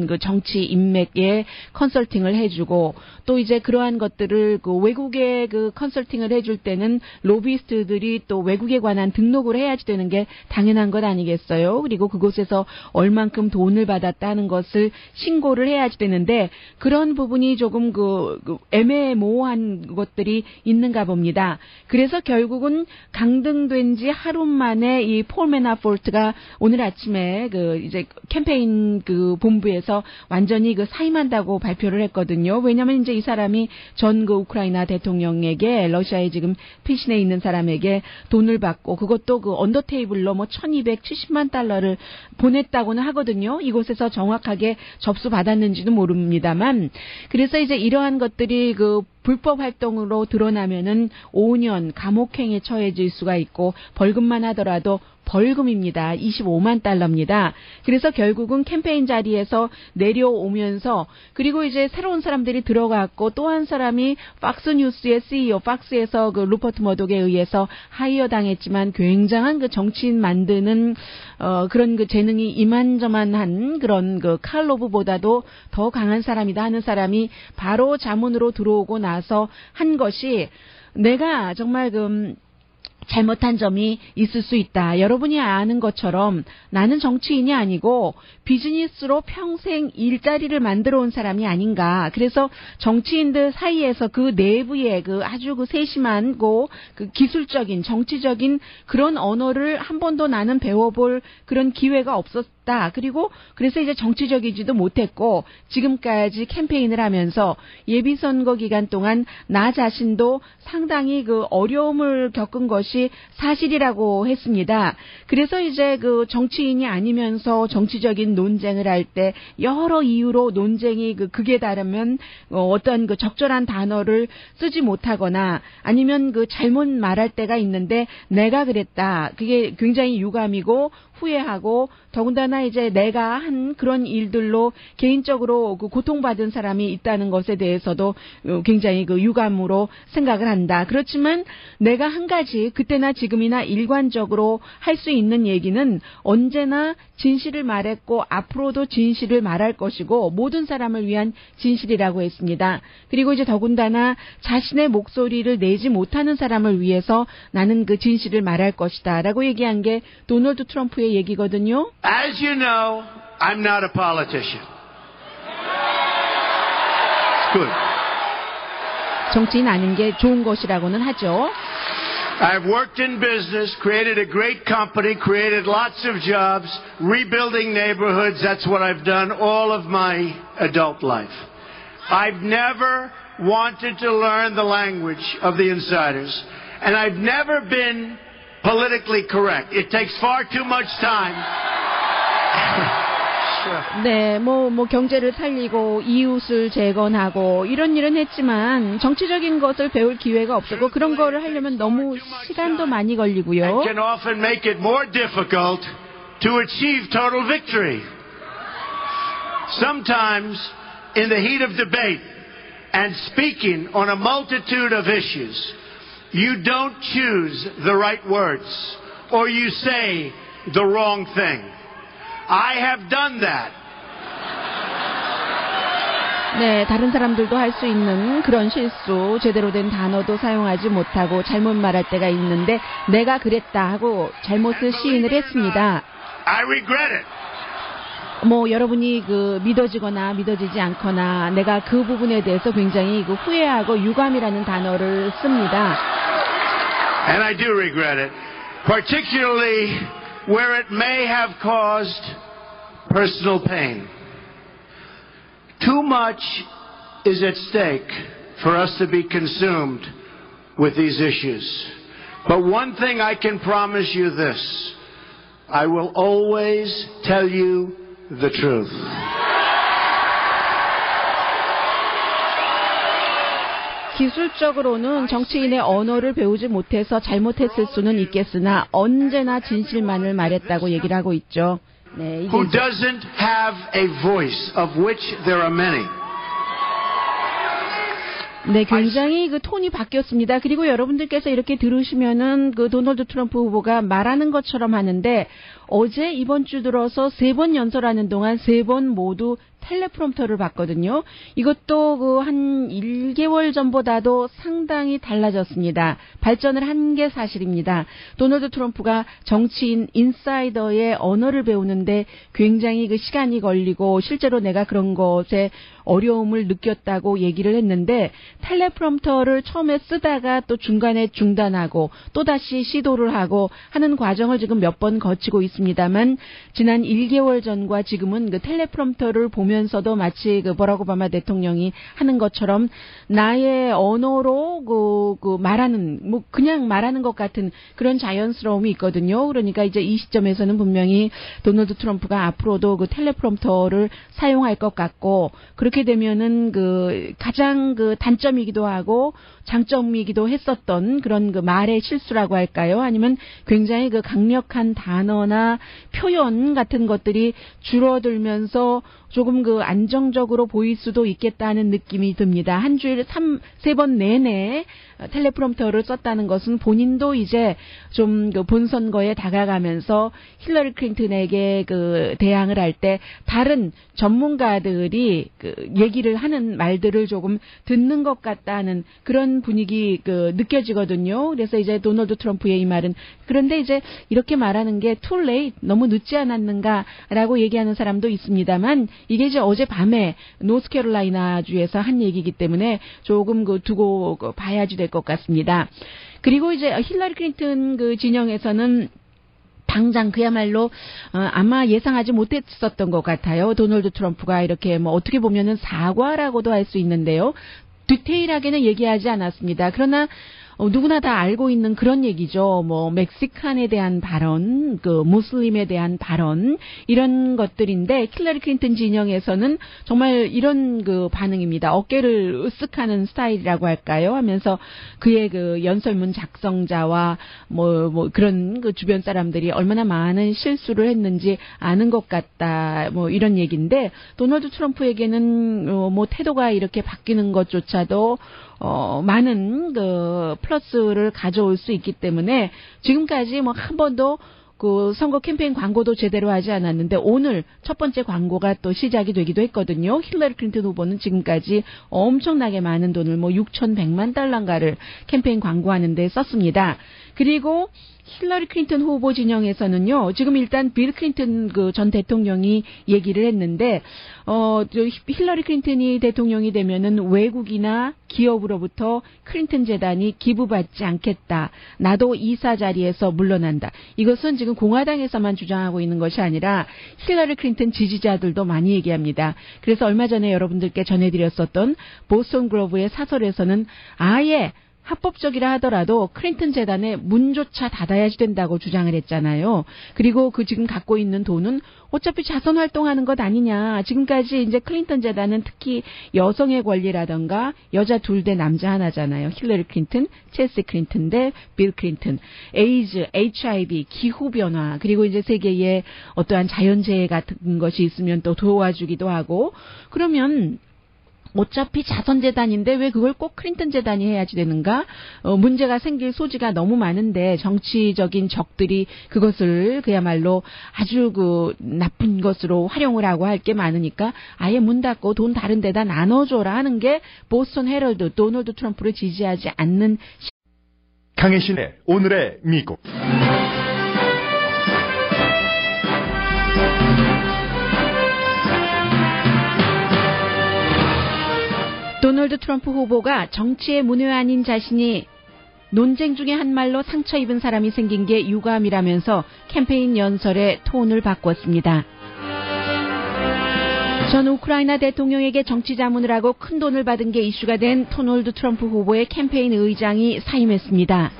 그 정치 인맥에 컨설팅을 해주고 또 이제 그러한 것들을 그 외국에 그 컨설팅을 해줄 때는 로비스트들이 또 외국에 관한 등록을 해야지 되는 게 당연한 것 아니겠어요? 그리고 그곳에서 얼만큼 돈을 받았다는 것을 신고를 해야지 되는데 그런 부분이 조금 그 애매모호한 것들이 있는가 봅니다. 그래서 결국은 강등된 지 하루 만에 이 폴 매나포트가 오늘 아침에 그 이제 캠페인 그 본부에서 완전히 그 사임한다고 발표를 했거든요. 왜냐하면 이제 이 사람이 전 그 우크라이나 대통령에게 러시아에 지금 피신해 있는 사람에게 돈을 받고 그것도 그 언더 테이블로 뭐 1,270만 달러를 보냈다고는 하거든요. 이곳에서 정확하게 접수받았는지도 모릅니다만 그래서 이제 이러한 것들이 그 불법 활동으로 드러나면은 5년 감옥행에 처해질 수가 있고 벌금만 하더라도 벌금입니다. 25만 달러입니다. 그래서 결국은 캠페인 자리에서 내려오면서 그리고 이제 새로운 사람들이 들어갔고 또 한 사람이 팍스뉴스의 CEO, 팍스에서 그 루퍼트 머독에 의해서 하이어 당했지만 굉장한 그 정치인 만드는 그런 그 재능이 이만저만한 그런 그 칼로브보다도 더 강한 사람이다 하는 사람이 바로 자문으로 들어오고 나서 한 것이 내가 정말 잘못한 점이 있을 수 있다. 여러분이 아는 것처럼 나는 정치인이 아니고 비즈니스로 평생 일자리를 만들어 온 사람이 아닌가. 그래서 정치인들 사이에서 그 내부의 그 아주 그 세심한 그 기술적인 정치적인 그런 언어를 한 번도 나는 배워볼 그런 기회가 없었다. 그리고 그래서 이제 정치적이지도 못했고 지금까지 캠페인을 하면서 예비선거 기간 동안 나 자신도 상당히 그 어려움을 겪은 것이 사실이라고 했습니다. 그래서 이제 그 정치인이 아니면서 정치적인 논쟁을 할 때 여러 이유로 논쟁이 극에 달하면 어떤 그 적절한 단어를 쓰지 못하거나 아니면 그 잘못 말할 때가 있는데 내가 그랬다. 그게 굉장히 유감이고 후회하고 더군다나 이제 내가 한 그런 일들로 개인적으로 그 고통받은 사람이 있다는 것에 대해서도 굉장히 그 유감으로 생각을 한다. 그렇지만 내가 한 가지 그때나 지금이나 일관적으로 할 수 있는 얘기는 언제나 진실을 말했고 앞으로도 진실을 말할 것이고 모든 사람을 위한 진실이라고 했습니다. 그리고 이제 더군다나 자신의 목소리를 내지 못하는 사람을 위해서 나는 그 진실을 말할 것이다 라고 얘기한 게 도널드 트럼프의 얘기거든요. As you know, I'm not a politician. Good. 정치인 아닌 게 좋은 것이라고는 하죠. I've worked in business, created a great company, created lots of jobs, rebuilding neighborhoods. That's what I've done all of my adult life. I've never wanted to learn the language of the insiders, and I've never been politically correct. It takes far too much time. 네, 경제를 살리고 이웃을 재건하고 이런 일은 했지만 정치적인 것을 배울 기회가 없었고 그런 거를 하려면 너무 시간도 많이 걸리고요. And can often make it more difficult to achieve total victory. Sometimes in the heat of debate and speaking on a multitude of issues, you don't choose the right words or you say the wrong thing. I have done that. 네, 다른 사람들도 할 수 있는 그런 실수, 제대로 된 단어도 사용하지 못하고 잘못 말할 때가 있는데 내가 그랬다 하고 잘못을 시인을 했습니다. I regret it. 뭐 여러분이 그 믿어지거나 믿어지지 않거나 내가 그 부분에 대해서 굉장히 그 후회하고 유감이라는 단어를 씁니다. And I do regret it, particularly where it may have caused personal pain. Too much is at stake for us to be consumed with these issues. But one thing I can promise you this, I will always tell you the truth. 기술적으로는 정치인의 언어를 배우지 못해서 잘못했을 수는 있겠으나 언제나 진실만을 말했다고 얘기를 하고 있죠. 네, 이게 Who doesn't have a voice, of which there are many. 네, 굉장히 그 톤이 바뀌었습니다. 그리고 여러분들께서 이렇게 들으시면은 그 도널드 트럼프 후보가 말하는 것처럼 하는데 어제 이번 주 들어서 3번 연설하는 동안 3번 모두 텔레프롬터를 봤거든요. 이것도 그 한 1개월 전보다도 상당히 달라졌습니다. 발전을 한 게 사실입니다. 도널드 트럼프가 정치인 인사이더의 언어를 배우는데 굉장히 그 시간이 걸리고 실제로 내가 그런 것에 어려움을 느꼈다고 얘기를 했는데 텔레프롬터를 처음에 쓰다가 또 중간에 중단하고 또다시 시도를 하고 하는 과정을 지금 몇 번 거치고 있습니다만 지난 1개월 전과 지금은 그 텔레프롬터를 보면서도 마치 그 버락 오바마 대통령이 하는 것처럼 나의 언어로 그 말하는 뭐 그냥 말하는 것 같은 그런 자연스러움이 있거든요. 그러니까 이제 이 시점에서는 분명히 도널드 트럼프가 앞으로도 그 텔레프롬터를 사용할 것 같고 그렇게 되면은 그 가장 그 단점이기도 하고 장점이기도 했었던 그런 그 말의 실수라고 할까요? 아니면 굉장히 그 강력한 단어나 표현 같은 것들이 줄어들면서 조금 그 안정적으로 보일 수도 있겠다는 느낌이 듭니다. 한 주일에 3번 내내 텔레프롬터를 썼다는 것은 본인도 이제 좀 그 본선거에 다가가면서 힐러리 클린턴에게 그 대항을 할 때 다른 전문가들이 그 얘기를 하는 말들을 조금 듣는 것 같다는 그런 분위기 그 느껴지거든요. 그래서 이제 도널드 트럼프의 이 말은 그런데 이제 이렇게 말하는 게 too late 너무 늦지 않았는가라고 얘기하는 사람도 있습니다만 이게 이제 어젯밤에 노스캐롤라이나 주에서 한 얘기이기 때문에 조금 그 두고 봐야지 될 것 같습니다. 그리고 이제 힐러리 클린턴 그 진영에서는 당장 그야말로 아마 예상하지 못했었던 것 같아요. 도널드 트럼프가 이렇게 뭐 어떻게 보면은 사과라고도 할 수 있는데요. 디테일하게는 얘기하지 않았습니다. 그러나 누구나 다 알고 있는 그런 얘기죠. 뭐 멕시칸에 대한 발언, 그 무슬림에 대한 발언 이런 것들인데 힐러리 클린턴 진영에서는 정말 이런 그 반응입니다. 어깨를 으쓱하는 스타일이라고 할까요? 하면서 그의 그 연설문 작성자와 뭐 그런 그 주변 사람들이 얼마나 많은 실수를 했는지 아는 것 같다. 뭐 이런 얘기인데 도널드 트럼프에게는 뭐 태도가 이렇게 바뀌는 것조차도 많은 그 플러스를 가져올 수 있기 때문에 지금까지 뭐 한 번도 그 선거 캠페인 광고도 제대로 하지 않았는데 오늘 첫 번째 광고가 또 시작이 되기도 했거든요. 힐러리 클린턴 후보는 지금까지 엄청나게 많은 돈을 뭐 6,100만 달러인가를 캠페인 광고하는 데 썼습니다. 그리고 힐러리 클린턴 후보 진영에서는요, 지금 일단 빌 클린턴 그 전 대통령이 얘기를 했는데, 힐러리 클린턴이 대통령이 되면은 외국이나 기업으로부터 클린턴 재단이 기부받지 않겠다. 나도 이사 자리에서 물러난다. 이것은 지금 공화당에서만 주장하고 있는 것이 아니라 힐러리 클린턴 지지자들도 많이 얘기합니다. 그래서 얼마 전에 여러분들께 전해드렸었던 보스턴 글로브의 사설에서는 아예 합법적이라 하더라도 클린턴 재단의 문조차 닫아야지 된다고 주장을 했잖아요. 그리고 그 지금 갖고 있는 돈은 어차피 자선 활동하는 것 아니냐. 지금까지 이제 클린턴 재단은 특히 여성의 권리라던가 여자 둘 대 남자 하나잖아요. 힐러리 클린턴, 첼시 클린턴 대 빌 클린턴. 에이즈, HIV, 기후변화, 그리고 이제 세계에 어떠한 자연재해 같은 것이 있으면 또 도와주기도 하고 그러면 어차피 자선재단인데 왜 그걸 꼭 클린턴 재단이 해야지 되는가? 문제가 생길 소지가 너무 많은데 정치적인 적들이 그것을 그야말로 아주 그 나쁜 것으로 활용을 하고 할 게 많으니까 아예 문 닫고 돈 다른 데다 나눠줘라 하는 게 보스턴 헤럴드, 도널드 트럼프를 지지하지 않는 강혜신의 오늘의 미국. 도널드 트럼프 후보가 정치의 문외한인 자신이 논쟁 중에 한 말로 상처 입은 사람이 생긴 게 유감이라면서 캠페인 연설의 톤을 바꿨습니다. 전 우크라이나 대통령에게 정치 자문을 하고 큰 돈을 받은 게 이슈가 된 도널드 트럼프 후보의 캠페인 의장이 사임했습니다.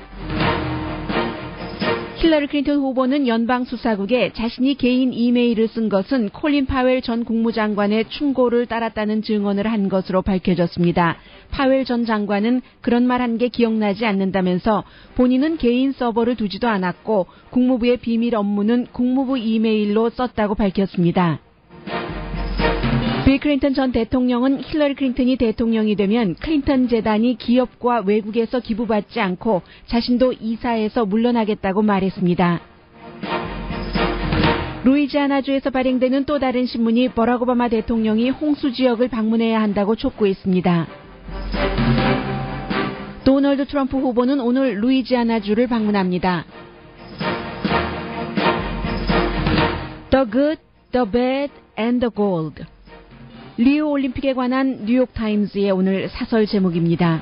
힐러리 클린턴 후보는 연방수사국에 자신이 개인 이메일을 쓴 것은 콜린 파웰 전 국무장관의 충고를 따랐다는 증언을 한 것으로 밝혀졌습니다. 파웰 전 장관은 그런 말 한 게 기억나지 않는다면서 본인은 개인 서버를 두지도 않았고 국무부의 비밀 업무는 국무부 이메일로 썼다고 밝혔습니다. 빌 클린턴 전 대통령은 힐러리 클린턴이 대통령이 되면 클린턴 재단이 기업과 외국에서 기부받지 않고 자신도 이사에서 물러나겠다고 말했습니다. 루이지아나주에서 발행되는 또 다른 신문이 버락 오바마 대통령이 홍수 지역을 방문해야 한다고 촉구했습니다. 도널드 트럼프 후보는 오늘 루이지아나주를 방문합니다. The Good, the Bad and the Gold. 리우 올림픽에 관한 뉴욕타임즈의 오늘 사설 제목입니다.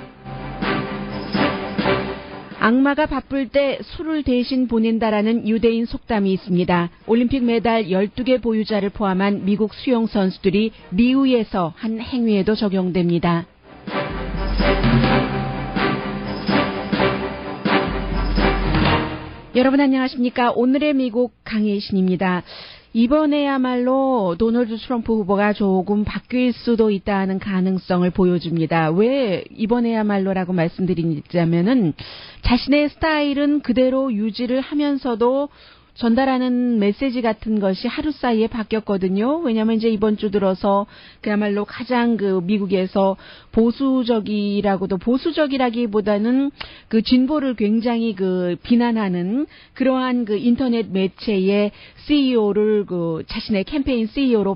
악마가 바쁠 때 술을 대신 보낸다라는 유대인 속담이 있습니다. 올림픽 메달 12개 보유자를 포함한 미국 수영 선수들이 리우에서 한 행위에도 적용됩니다. 여러분 안녕하십니까? 오늘의 미국 강혜신입니다. 이번에야말로 도널드 트럼프 후보가 조금 바뀔 수도 있다는 가능성을 보여줍니다. 왜 이번에야말로라고 말씀드리자면은 자신의 스타일은 그대로 유지를 하면서도 전달하는 메시지 같은 것이 하루 사이에 바뀌었거든요. 왜냐하면 이제 이번 주 들어서 그야말로 가장 그 미국에서 보수적이라기보다는 그 진보를 굉장히 그 비난하는 그러한 그 인터넷 매체의 CEO를 그 자신의 캠페인 CEO로